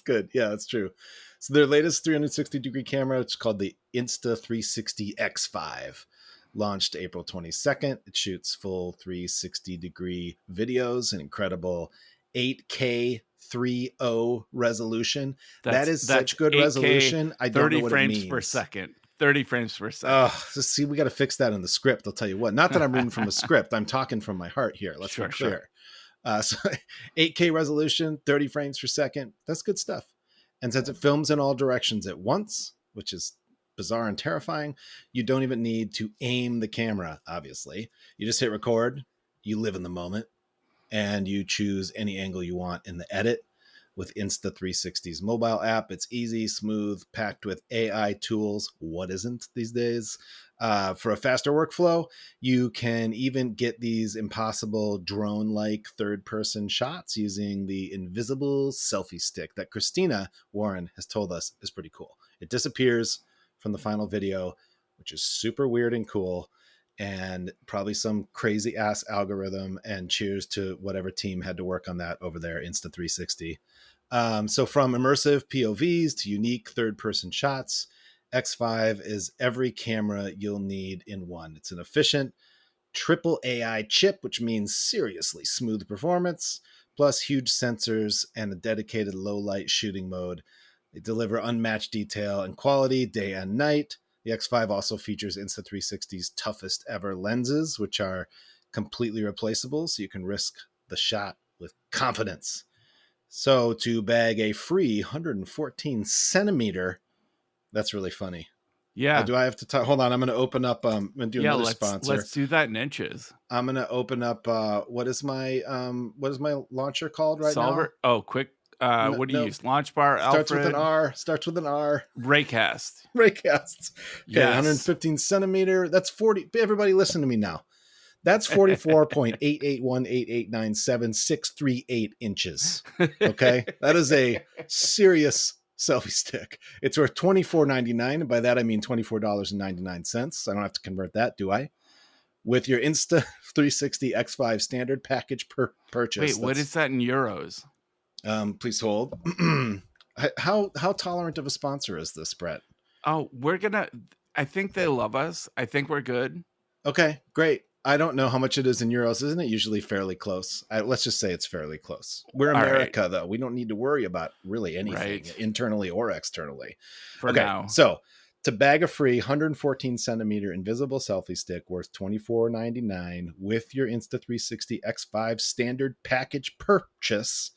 good. Yeah, that's true. So their latest 360-degree camera, it's called the Insta360 X5, launched April 22nd. It shoots full 360-degree videos, an incredible 8K 3.0 resolution. That's such good 8K, resolution. I don't know what it 30 means. frames per second. 30 frames per second. Oh, so see, we got to fix that in the script. I'll tell you what. Not that I'm reading from a script. I'm talking from my heart here. Let's be clear. So 8K resolution, 30 frames per second. That's good stuff. And since it films in all directions at once, which is bizarre and terrifying, you don't even need to aim the camera, obviously. You just hit record, you live in the moment, and you choose any angle you want in the edit. With Insta360's mobile app, it's easy, smooth, packed with AI tools. What isn't these days? For a faster workflow, you can even get these impossible drone-like third-person shots using the invisible selfie stick that Christina Warren has told us is pretty cool. It disappears from the final video, which is super weird and cool, and probably some crazy ass algorithm. And cheers to whatever team had to work on that over there, Insta360. So from immersive POVs to unique third-person shots, X5 is every camera you'll need in one. It's an efficient triple AI chip, which means seriously smooth performance, plus huge sensors and a dedicated low-light shooting mode. They deliver unmatched detail and quality day and night. The X5 also features Insta360's toughest ever lenses, which are completely replaceable, so you can risk the shot with confidence. So to bag a free 114 centimeter, that's really funny. Yeah. Do I have to talk? Hold on. I'm going to open up. I'm going to do another sponsor. Let's do that in inches. I'm going to open up. What is my launcher called right Solver? now? Oh, quick. What do you use? Launch bar, Starts Alfred? Starts with an R. Raycast. Raycasts. Okay, yes. 115 centimeter. That's 40. Everybody listen to me now. That's 44.8818897.638 inches. Okay. That is a serious selfie stick. It's worth $24.99. And by that, I mean $24.99. I don't have to convert that, do I? With your Insta360 X5 standard package purchase. Wait, what is that in euros? Please hold. How tolerant of a sponsor is this, Brett? Oh, I think they love us. I think we're good. Okay, great. I don't know how much it is in euros. Isn't it usually fairly close? Let's just say it's fairly close. We're America, though. We don't need to worry about really anything, internally or externally. For now. So to bag a free 114 centimeter invisible selfie stick worth $24.99 with your Insta360 X5 standard package purchase,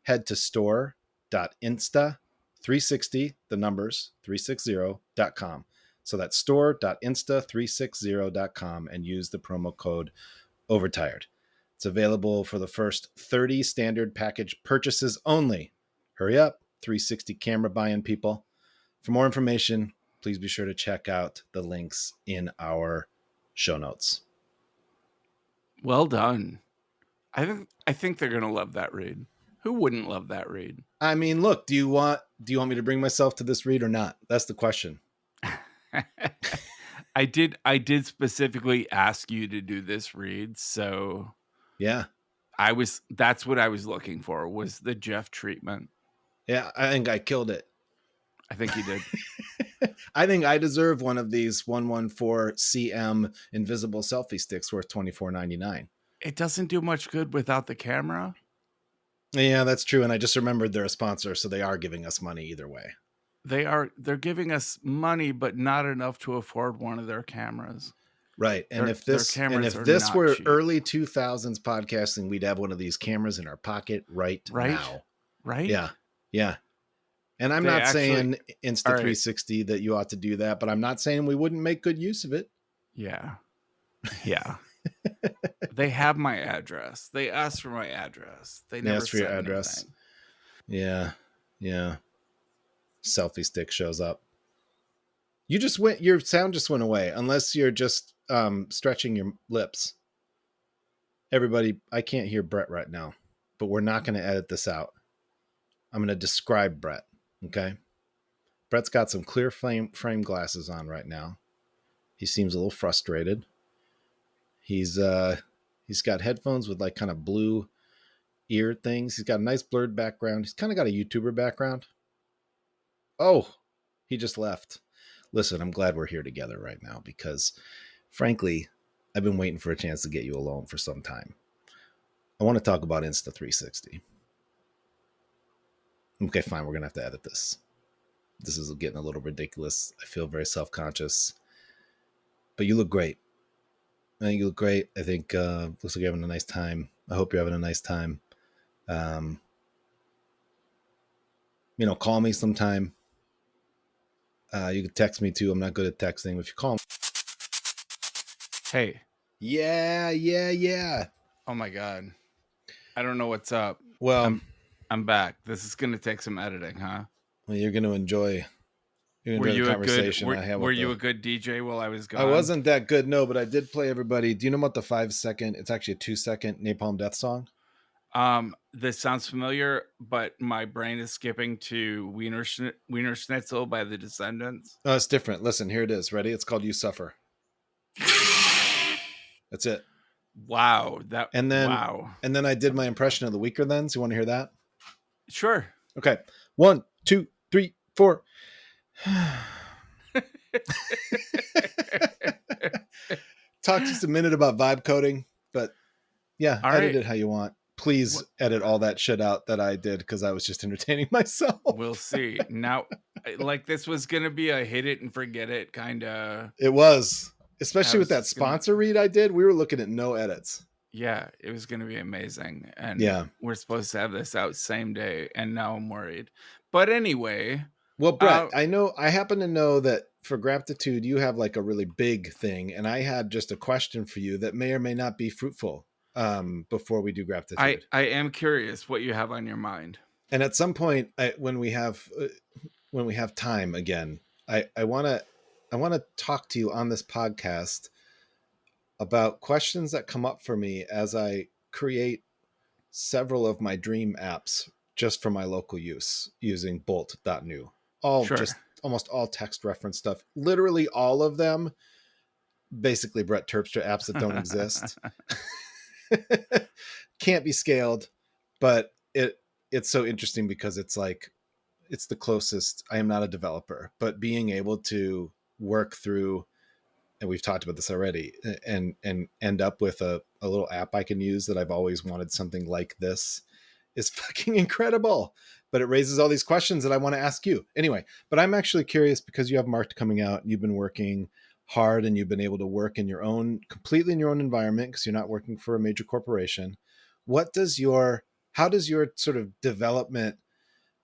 head to store.insta360, the numbers, 360.com. So that's store.insta360.com and use the promo code Overtired. It's available for the first 30 standard package purchases only. Hurry up, 360 camera buy-in people. For more information, please be sure to check out the links in our show notes. Well done. I think they're going to love that read. Who wouldn't love that read? I mean, look, do you want me to bring myself to this read or not? That's the question. I did specifically ask you to do this read, so Yeah. That's what I was looking for, was the Jeff treatment. Yeah. I think I killed it. I think you did. I think I deserve one of these 114 CM invisible selfie sticks worth $24.99. It doesn't do much good without the camera. Yeah, that's true. And I just remembered they're a sponsor, so they are giving us money either way. They're giving us money, but not enough to afford one of their cameras. Right. And Their if this cameras are this not were cheap. early 2000s podcasting, we'd have one of these cameras in our pocket right now. Right? Yeah. Yeah. And I'm They not actually- saying Insta all right. 360 that you ought to do that, but I'm not saying we wouldn't make good use of it. Yeah. Yeah. They have my address. They asked for my address. They never asked for your said address. anything. Yeah. Yeah. Selfie stick shows up. You just went, your sound just went away, unless you're just stretching your lips. Everybody, I can't hear Brett right now, but we're not going to edit this out. I'm going to describe Brett. Okay. Brett's got some clear frame glasses on right now. He seems a little frustrated. He's got headphones with like kind of blue ear things. He's got a nice blurred background. He's kind of got a YouTuber background. Oh, he just left. Listen, I'm glad we're here together right now because, frankly, I've been waiting for a chance to get you alone for some time. I want to talk about Insta 360. Okay, fine. We're going to have to edit this. This is getting a little ridiculous. I feel very self-conscious. But you look great. I think you look great. I think looks like you're having a nice time. I hope you're having a nice time. Call me sometime. You can text me too. I'm not good at texting. If you call me. Hey. Yeah. Oh my God. I don't know what's up. Well, I'm back. This is going to take some editing, huh? Well, you're going to enjoy. Were you a good DJ while I was gone? I wasn't that good, no, but I did play everybody. Do you know about the 5-second? It's actually a 2-second Napalm Death song. This sounds familiar, but my brain is skipping to Wiener Schnitzel by the Descendants. Oh, it's different. Listen, here it is. Ready? It's called You Suffer. That's it. Wow. And then I did my impression of the Weaker Thens. You want to hear that? Sure. Okay. 1, 2, 3, 4. Talk just a minute about vibe coding, but yeah, edit it how you want. Please edit all that shit out that I did because I was just entertaining myself. We'll see. Now, like this was going to be a hit it and forget it kind of. It was. Especially with that sponsor read I did. We were looking at no edits. Yeah, it was going to be amazing. And yeah, we're supposed to have this out same day. And now I'm worried. But anyway. Well, Brett, I happen to know that for Graptitude, you have like a really big thing. And I had just a question for you that may or may not be fruitful before we do Graptitude. I am curious what you have on your mind. And at some point, when we have time again, I want to talk to you on this podcast about questions that come up for me as I create several of my dream apps just for my local use using bolt.new. Just almost all text reference stuff. Literally all of them, basically Brett Terpstra apps that don't exist. Can't be scaled, but it's so interesting because it's like, it's the closest. I am not a developer, but being able to work through, and we've talked about this already, and end up with a little app I can use that I've always wanted something like this is fucking incredible. But it raises all these questions that I want to ask you. Anyway, but I'm actually curious because you have Marked coming out and you've been working hard and you've been able to work completely in your own environment because you're not working for a major corporation. How does your sort of development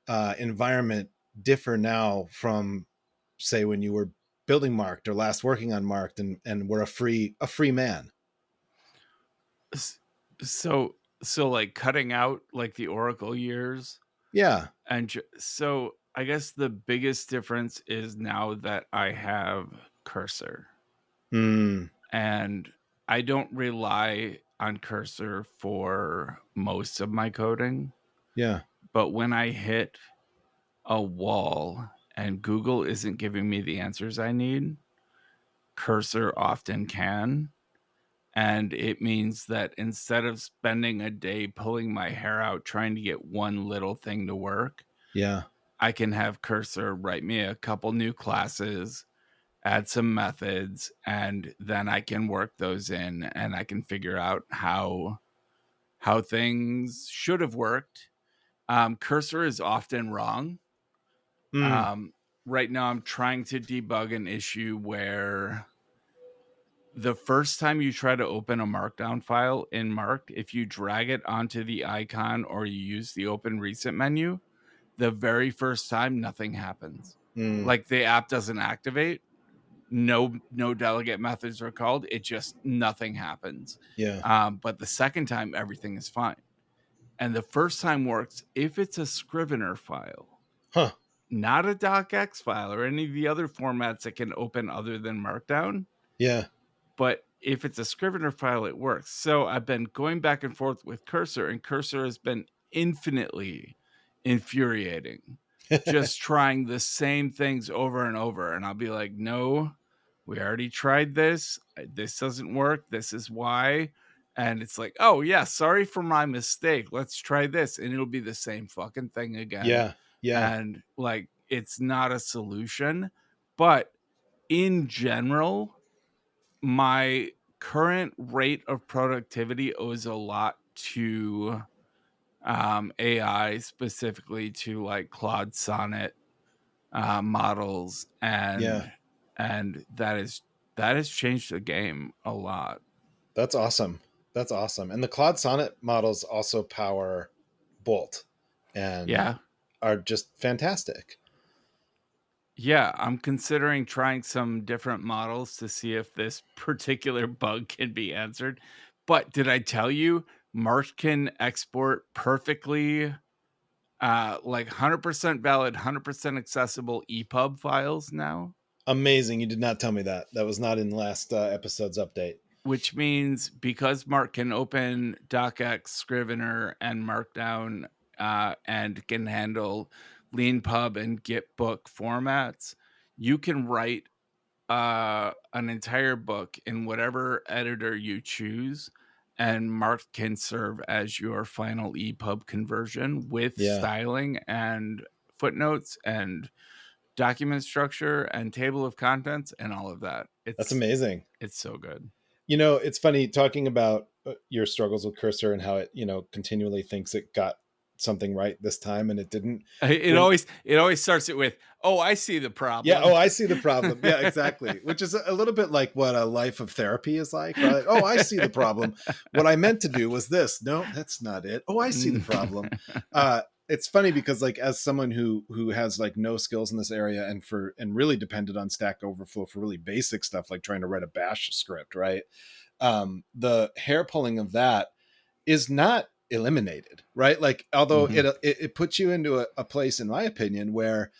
environment differ now from, say, when you were building Marked or last working on Marked and were a free man? So like cutting out like the Oracle years. Yeah. And so I guess the biggest difference is now that I have Cursor. And I don't rely on Cursor for most of my coding. Yeah. But when I hit a wall and Google isn't giving me the answers I need, Cursor often can. And it means that instead of spending a day pulling my hair out trying to get one little thing to work, Yeah. I can have Cursor write me a couple new classes, add some methods, and then I can work those in and I can figure out how things should have worked. Cursor is often wrong. Mm. Right now I'm trying to debug an issue where the first time you try to open a markdown file in Mark, if you drag it onto the icon or you use the open recent menu, the very first time nothing happens. Mm. Like the app doesn't activate. No delegate methods are called. It just nothing happens. Yeah. But the second time everything is fine. And the first time works if it's a Scrivener file, Huh. not a docx file or any of the other formats that can open other than Markdown. Yeah. But if it's a Scrivener file, it works. So I've been going back and forth with Cursor, and Cursor has been infinitely infuriating. Just trying the same things over and over. And I'll be like, no, we already tried this. This doesn't work. This is why. And it's like, oh, yeah, sorry for my mistake. Let's try this. And it'll be the same fucking thing again. Yeah. Yeah. And like, it's not a solution. But in general, my current rate of productivity owes a lot to AI, specifically to like Claude Sonnet models, Yeah. and that has changed the game a lot. That's awesome. That's awesome. And the Claude Sonnet models also power Bolt and Yeah. are just fantastic. Yeah, I'm considering trying some different models to see if this particular bug can be answered. But did I tell you Mark can export perfectly like 100% valid, 100% accessible EPUB files now? Amazing. You did not tell me that. That was not in last episode's update. Which means because Mark can open docx, Scrivener, and Markdown, and can handle leanpub and gitbook formats, you can write an entire book in whatever editor you choose, and Mark can serve as your final EPUB conversion with Yeah. styling and footnotes and document structure and table of contents and all of that. That's amazing. It's so good. You know, it's funny talking about your struggles with Cursor and how it, you know, continually thinks it got something right this time and it didn't. It always starts it with, "Oh, I see the problem." Yeah. Oh, I see the problem. Yeah, exactly. Which is a little bit like what a life of therapy is like. Right? Oh, I see the problem. What I meant to do was this. No, that's not it. Oh, I see the problem. It's funny because like as someone who has like no skills in this area and really depended on Stack Overflow for really basic stuff like trying to write a bash script, right? The hair pulling of that is not eliminated, right? Like although it puts you into a place, in my opinion, where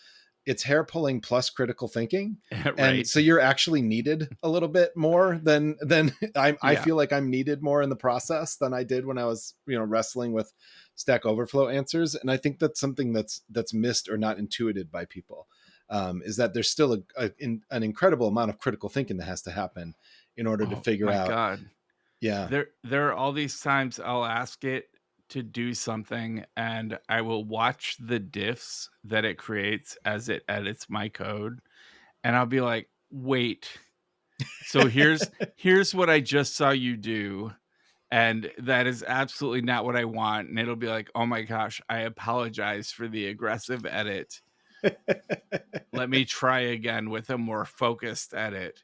it's hair pulling plus critical thinking. Right. And so you're actually needed a little bit more than I feel like I'm needed more in the process than I did when I was, you know, wrestling with Stack Overflow answers. And I think that's something that's missed or not intuited by people, is that there's still an incredible amount of critical thinking that has to happen in order to figure out. God. Yeah. There are all these times I'll ask it to do something and I will watch the diffs that it creates as it edits my code, and I'll be like, wait, so here's what I just saw you do, and that is absolutely not what I want. And it'll be like, oh my gosh, I apologize for the aggressive edit. Let me try again with a more focused edit.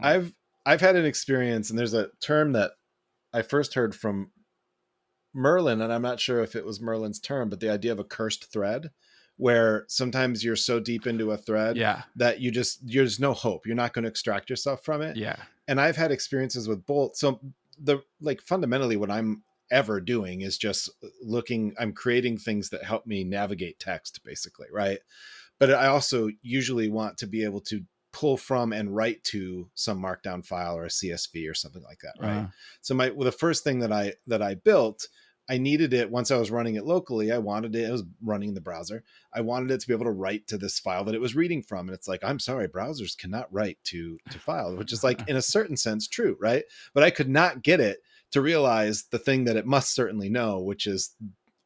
I've had an experience, and there's a term that I first heard from Merlin, and I'm not sure if it was Merlin's term, but the idea of a cursed thread, where sometimes you're so deep into a thread that there's no hope. You're not going to extract yourself from it. Yeah. And I've had experiences with Bolt. So fundamentally what I'm ever doing is just I'm creating things that help me navigate text basically. Right. But I also usually want to be able to pull from and write to some markdown file or a CSV or something like that. Right. So the first thing that I built I needed it once I was running it locally. I wanted it. I was running in the browser. I wanted it to be able to write to this file that it was reading from. And it's like, I'm sorry, browsers cannot write to files, which is like in a certain sense true, right? But I could not get it to realize the thing that it must certainly know, which is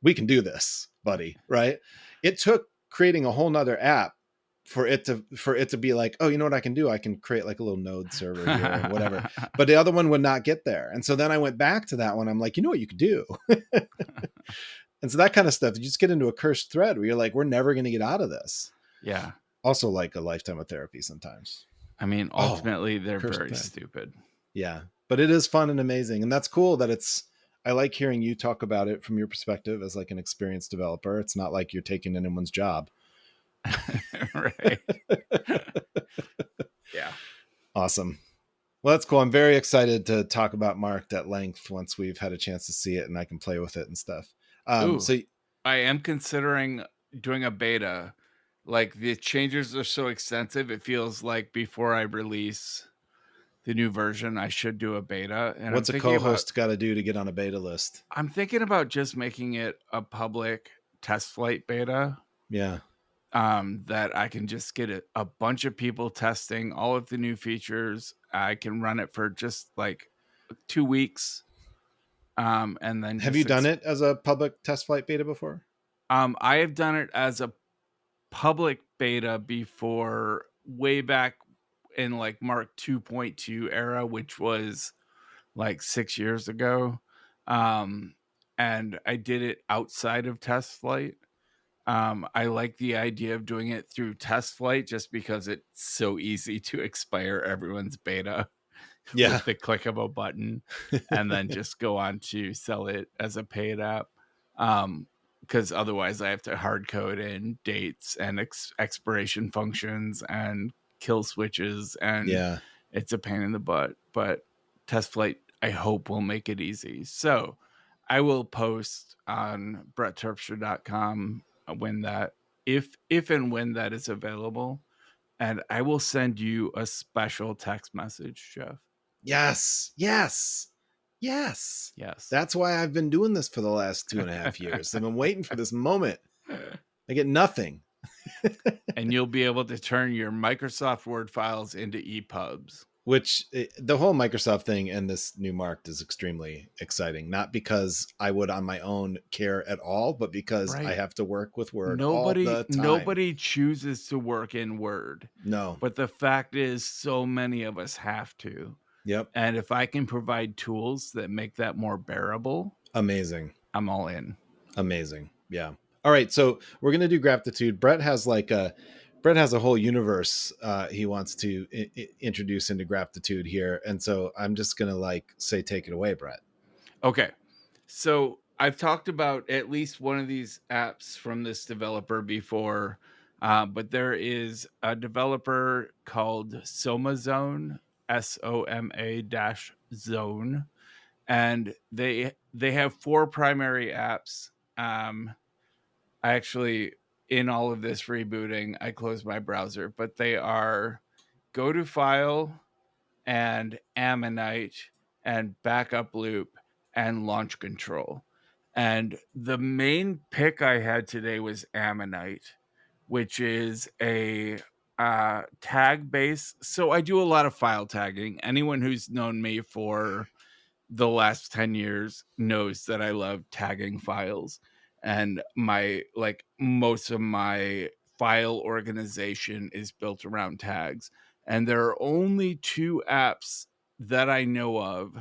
we can do this, buddy, right? It took creating a whole nother app for it to be like, oh, you know what I can do? I can create like a little node server here and whatever. But the other one would not get there. And so then I went back to that one. I'm like, you know what you could do? And so that kind of stuff, you just get into a cursed thread where you're like, we're never going to get out of this. Yeah. Also like a lifetime of therapy sometimes. I mean, ultimately, they're very thread. stupid. Yeah. But it is fun and amazing. And that's cool that I like hearing you talk about it from your perspective as like an experienced developer. It's not like you're taking anyone's job. Right. Yeah. Awesome. Well, that's cool. I'm very excited to talk about Marked at length once we've had a chance to see it and I can play with it and stuff. So I am considering doing a beta. Like the changes are so extensive, it feels like before I release the new version, I should do a beta. And what's a co-host got to do to get on a beta list? I'm thinking about just making it a public test flight beta. Yeah. That I can just get a bunch of people testing all of the new features. I can run it for just like 2 weeks. And then have you done it as a public test flight beta before? I have done it as a public beta before, way back in like Mark 2.2 era, which was like 6 years ago. And I did it outside of test flight. I like the idea of doing it through test flight just because it's so easy to expire everyone's beta with the click of a button and then just go on to sell it as a paid app. Because otherwise I have to hard code in dates and expiration functions and kill switches, and it's a pain in the butt. But test flight, I hope, will make it easy. So I will post on brettterpstra.com when that, if and when that is available, and I will send you a special text message, Jeff. Yes. That's why I've been doing this for the last 2.5 years. I've been waiting for this moment. I get nothing. And you'll be able to turn your Microsoft Word files into EPUBs. Which the whole Microsoft thing and this new Marked is extremely exciting. Not because I would on my own care at all, but because I have to work with Word all the time. Nobody chooses to work in Word. No. But the fact is, so many of us have to. Yep. And if I can provide tools that make that more bearable, amazing. I'm all in. Amazing. Yeah. All right. So we're going to do Gratitude. Brett has a whole universe he wants to introduce into Gratitude here. And so I'm just going to say, take it away, Brett. Okay. So I've talked about at least one of these apps from this developer before, but there is a developer called SomaZone, SOMA-Zone, and they have 4 primary apps. I actually, in all of this rebooting, I closed my browser, but they are Go to File and Ammonite and Backup Loop and Launch Control. And the main pick I had today was Ammonite, which is a tag base. So I do a lot of file tagging. Anyone who's known me for the last 10 years knows that I love tagging files, and most of my file organization is built around tags. And there are only 2 apps that I know of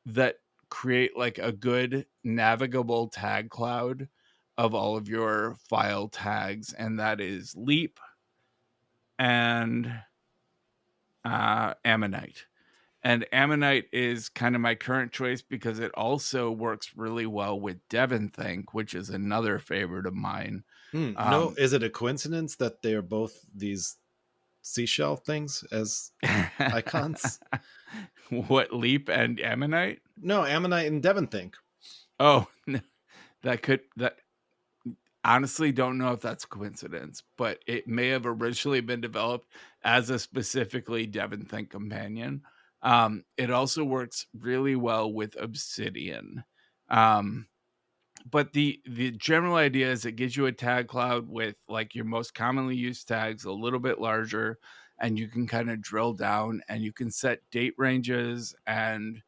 that create like a good navigable tag cloud of all of your file tags, and that is Leap and Ammonite. And Ammonite is kind of my current choice because it also works really well with DevonThink, which is another favorite of mine. No, is it a coincidence that they're both these seashell things as icons? What, Leap and Ammonite? No, Ammonite and DevonThink. Oh, that honestly don't know if that's a coincidence, but it may have originally been developed as a specifically DevonThink companion. It also works really well with Obsidian. but the general idea is it gives you a tag cloud with like your most commonly used tags a little bit larger, and you can kind of drill down and you can set date ranges and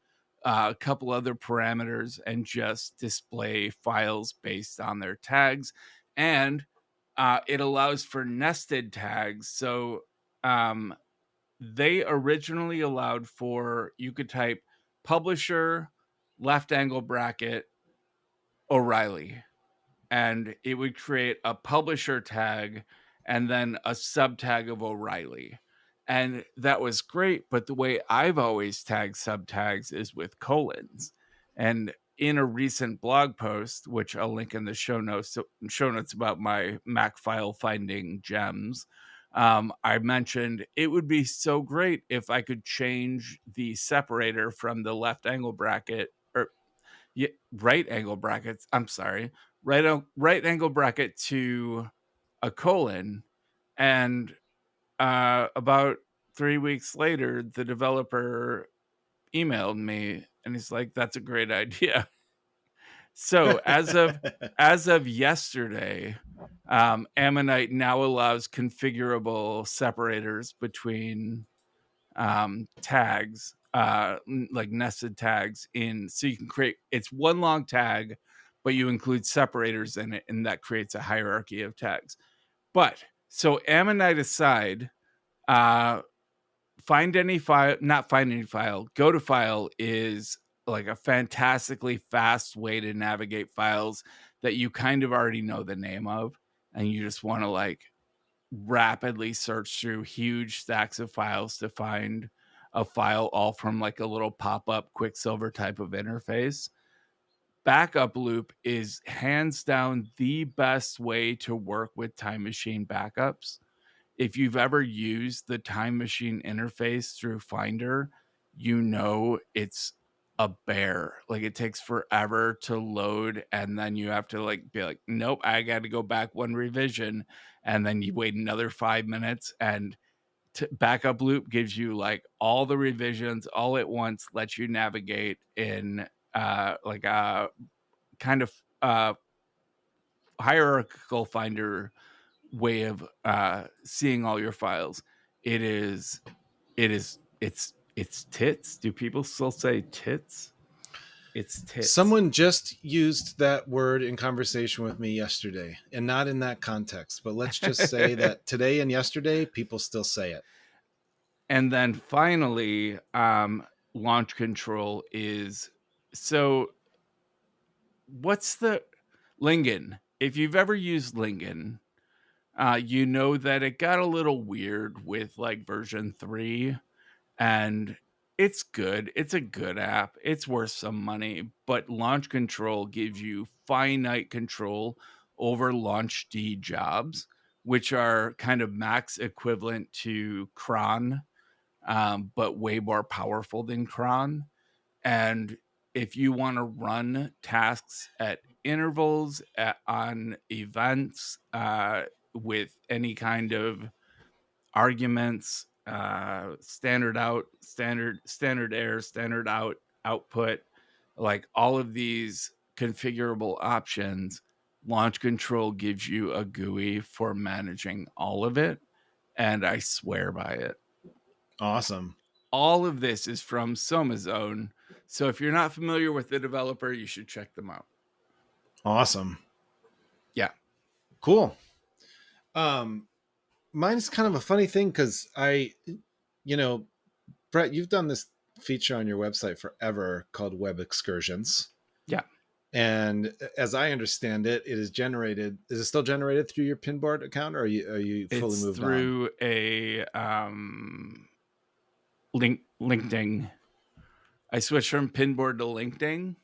a couple other parameters and just display files based on their tags. And it allows for nested tags. So um, they originally allowed for, you could type publisher left angle bracket O'Reilly, and it would create a publisher tag and then a sub tag of O'Reilly. And that was great. But the way I've always tagged sub tags is with colons. And in a recent blog post, which I'll link in the show notes about my Mac file finding gems, I mentioned it would be so great if I could change the separator from the left angle bracket, or yeah, right angle brackets. I'm sorry, right angle bracket to a colon, and about 3 weeks later, the developer emailed me, and he's like, "That's a great idea." So as of yesterday, Ammonite now allows configurable separators between tags, like nested tags in, so you can create, it's one long tag, but you include separators in it, and that creates a hierarchy of tags. But so Ammonite aside, uh find any file, not find any file, go to file is like a fantastically fast way to navigate files that you kind of already know the name of, and you just want to like rapidly search through huge stacks of files to find a file, all from like a little pop-up Quicksilver type of interface. Backup Loop is hands down the best way to work with Time Machine backups. If you've ever used the Time Machine interface through Finder, you know it's a bear. Like, it takes forever to load, and then you have to like be like, nope, I got to go back one revision, and then you wait another 5 minutes. And Backup Loop gives you like all the revisions all at once, lets you navigate in like a kind of hierarchical Finder way of seeing all your files. It is it's tits. Do people still say tits? It's tits. Someone just used that word in conversation with me yesterday, and not in that context, but let's just say that today and yesterday people still say it. And then finally, launch control is, so what's the Lingen? If you've ever used Lingen, you know that it got a little weird with like version 3, and it's good. It's a good app. It's worth some money, but launch control gives you finite control over launch D jobs, which are kind of max equivalent to cron, but way more powerful than cron. And if you want to run tasks at intervals, on events, with any kind of arguments, standard out, standard error, standard out, output, like all of these configurable options, launch control gives you a GUI for managing all of it, and I swear by it. Awesome. All of this is from SomaZone, so if you're not familiar with the developer, you should check them out. Awesome. Yeah. Cool. Mine's kind of a funny thing because Brett, you've done this feature on your website forever called Web Excursions. Yeah. And as I understand it, it is generated. Is it still generated through your Pinboard account, or are you fully It's moved through a LinkedIn. I switched from Pinboard to LinkedIn,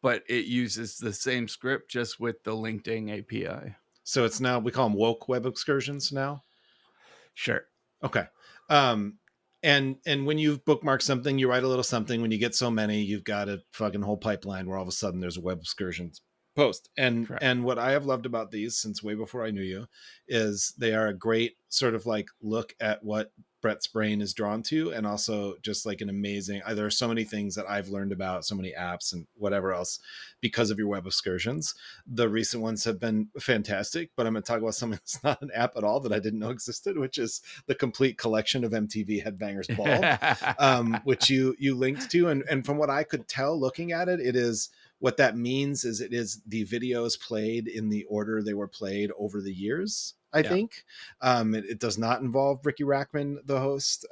but it uses the same script just with the LinkedIn API. So it's now, we call them woke Web Excursions now. Sure. Okay. And when you bookmark something, you write a little something. When you get so many, you've got a fucking whole pipeline where all of a sudden there's a Web Excursions Post. And Correct. what I have loved about these since way before I knew you is they are a great sort of like look at what Brett's brain is drawn to, and also just like an amazing, there are so many things that I've learned about, so many apps and whatever else because of your web excursions. The recent ones have been fantastic, but I'm going to talk about something that's not an app at all that I didn't know existed, which is the complete collection of MTV Headbangers Ball, which you linked to. And from what I could tell looking at it, it is, what that means is it is the videos played in the order they were played over the years, I think. It does not involve Ricky Rackman, the host,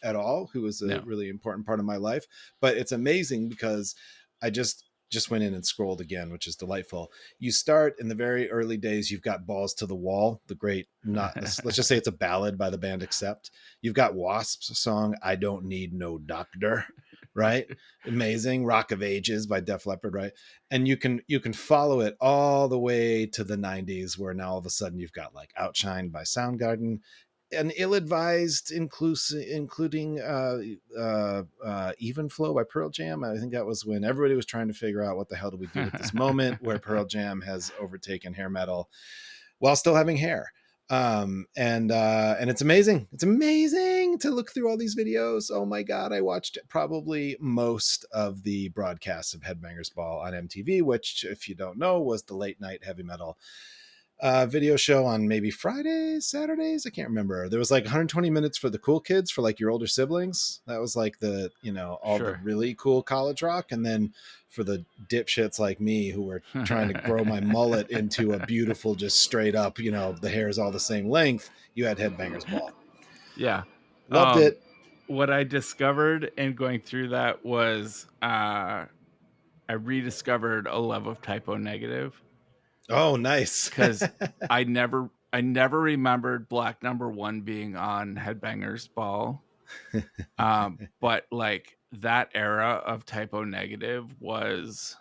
at all, who was a really important part of my life. But it's amazing because I just went in and scrolled again, which is delightful. You start in the very early days, you've got Balls to the Wall, the great, not let's just say it's a ballad by the band Accept. You've got Wasp's song, I Don't Need No Doctor, right? Amazing. Rock of Ages by Def Leppard, right? And you can follow it all the way to the 90s, where now all of a sudden you've got like Outshined by Soundgarden, an ill-advised including Even Flow by Pearl Jam. I think that was when everybody was trying to figure out what the hell do we do with this moment where Pearl Jam has overtaken hair metal while still having hair. And it's amazing. It's amazing to look through all these videos. Oh my God. I watched probably most of the broadcasts of Headbangers Ball on MTV, which, if you don't know, was the late night heavy metal video show on maybe Fridays, Saturdays. I can't remember. There was like 120 minutes for the cool kids, for like your older siblings. That was like the, all the really cool college rock. And then for the dipshits like me who were trying to grow my mullet into a beautiful, just straight up, the hair is all the same length, you had Headbangers Ball. Yeah. Loved it. What I discovered in going through that was I rediscovered a love of Typo Negative. Oh, nice. Because I never remembered Black Number One being on Headbangers Ball. But like that era of Typo Negative was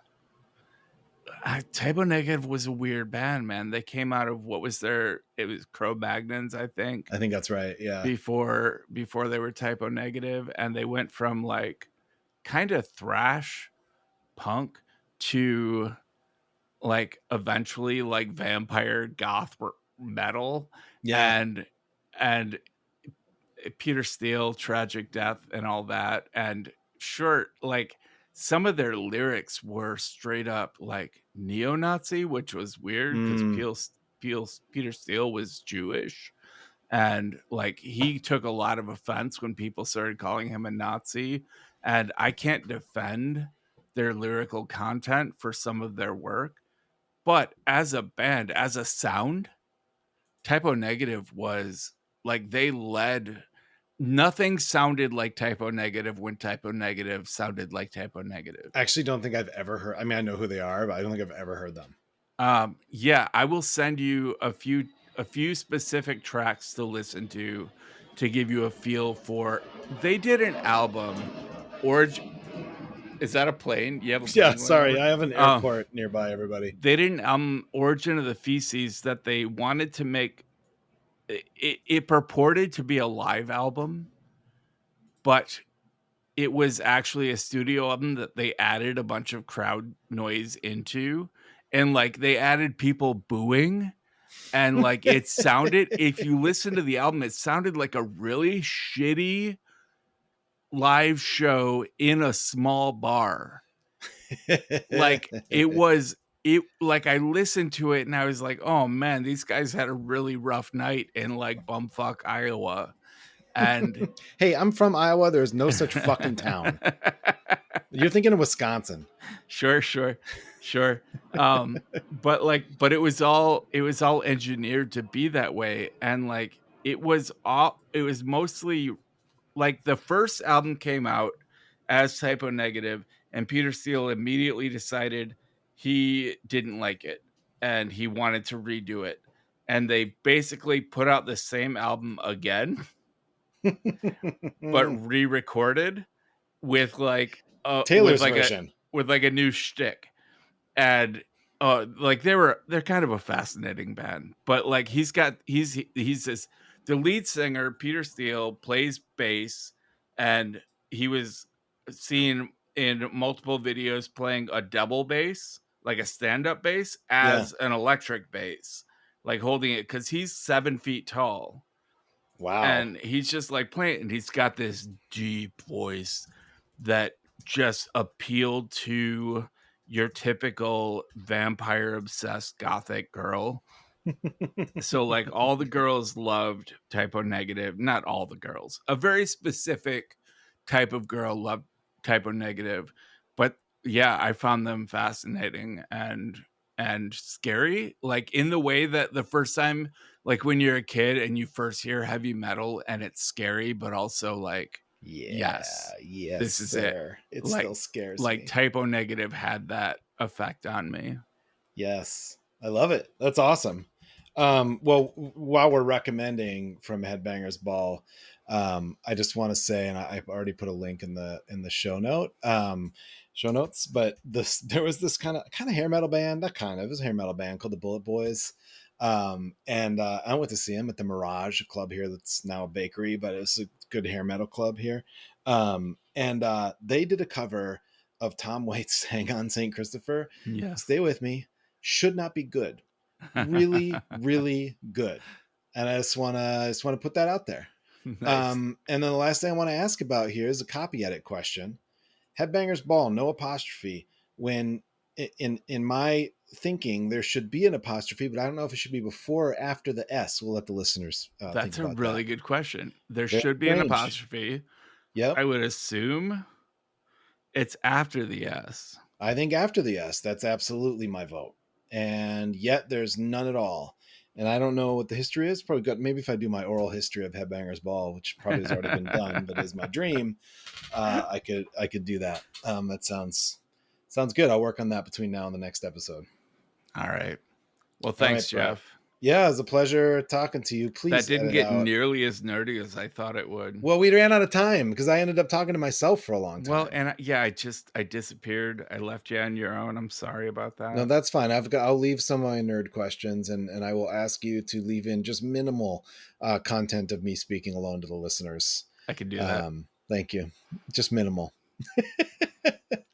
Typo Negative was a weird band, man. They came out of it was Cro-Magnons, I think. I think that's right. Yeah. Before they were Typo Negative, and they went from like kind of thrash punk to like eventually like vampire goth metal. Yeah. And Peter Steele, Tragic Death, and all that. And sure, like some of their lyrics were straight up like neo-Nazi, which was weird because Peter Steele was Jewish. And like he took a lot of offense when people started calling him a Nazi. And I can't defend their lyrical content for some of their work. But as a band, as a sound, Typo Negative was like they led. Nothing sounded like Typo Negative when Typo Negative sounded like Typo Negative. I actually don't think I've ever heard. I mean, I know who they are, but I don't think I've ever heard them. Yeah, I will send you a few specific tracks to listen to give you a feel for. They did an album, Is that a plane? You have a plane? Yeah, sorry, I have an airport nearby. Everybody. They did an Origin of the Feces that they wanted to make. It purported to be a live album, but it was actually a studio album that they added a bunch of crowd noise into, and like they added people booing, and like it sounded, if you listen to the album, it sounded like a really shitty live show in a small bar. Like like I listened to it and I was like, oh man, these guys had a really rough night in like bumfuck Iowa. And hey, I'm from Iowa. There's no such fucking town. You're thinking of Wisconsin. Sure. But it was all engineered to be that way. And like it was mostly like the first album came out as Typo Negative, and Peter Steele immediately decided he didn't like it and he wanted to redo it. And they basically put out the same album again, but re-recorded with like Taylor's version, with like a new shtick. And they're kind of a fascinating band, but like he's this, the lead singer Peter Steele plays bass, and he was seen in multiple videos playing a double bass, like a stand-up bass as an electric bass, like holding it because he's 7 feet tall. Wow. And he's just like playing, and he's got this deep voice that just appealed to your typical vampire obsessed gothic girl. So like all the girls loved Typo Negative. Not all the girls. A very specific type of girl loved Typo Negative. But yeah, I found them fascinating and scary, like in the way that the first time, like when you're a kid and you first hear heavy metal and it's scary, but also like, yes, this is sir. it. It Like, still scares like me. Typo Negative had that effect on me. Yes, I love it. That's awesome. Well, while we're recommending from Headbangers Ball, I just want to say, and I've already put a link in the show notes, but there was this kind of hair metal band, it was a hair metal band called the Bullet Boys. And I went to see him at the Mirage club here. That's now a bakery, but it's a good hair metal club here. And they did a cover of Tom Waits' Hang On St. Christopher. Yes. Stay with me. Should not be good. Really, really good. And I just want to put that out there. Nice. And then the last thing I want to ask about here is a copy edit question. Headbangers Ball, no apostrophe. When in my thinking, there should be an apostrophe, but I don't know if it should be before or after the S. We'll let the listeners That's think a about really that. good question. There Very should be an strange. apostrophe. Yep. I would assume it's after the S. I think after the S. That's absolutely my vote. And yet there's none at all. And I don't know what the history is. Probably good. Maybe if I do my oral history of Headbangers Ball, which probably has already been done, but is my dream, I could do that. That sounds good. I'll work on that between now and the next episode. All right. Well, thanks, All right, Jeff. Yeah, it was a pleasure talking to you. Please, that didn't edit get out. nearly as nerdy as I thought it would. Well, we ran out of time because I ended up talking to myself for a long time. Well, and I disappeared. I left you on your own. I'm sorry about that. No, that's fine. I'll leave some of my nerd questions, and I will ask you to leave in just minimal content of me speaking alone to the listeners. I can do that. Thank you. Just minimal.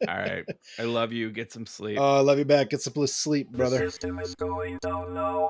All right. I love you. Get some sleep. I love you back. Get some sleep, brother. The system is going down now.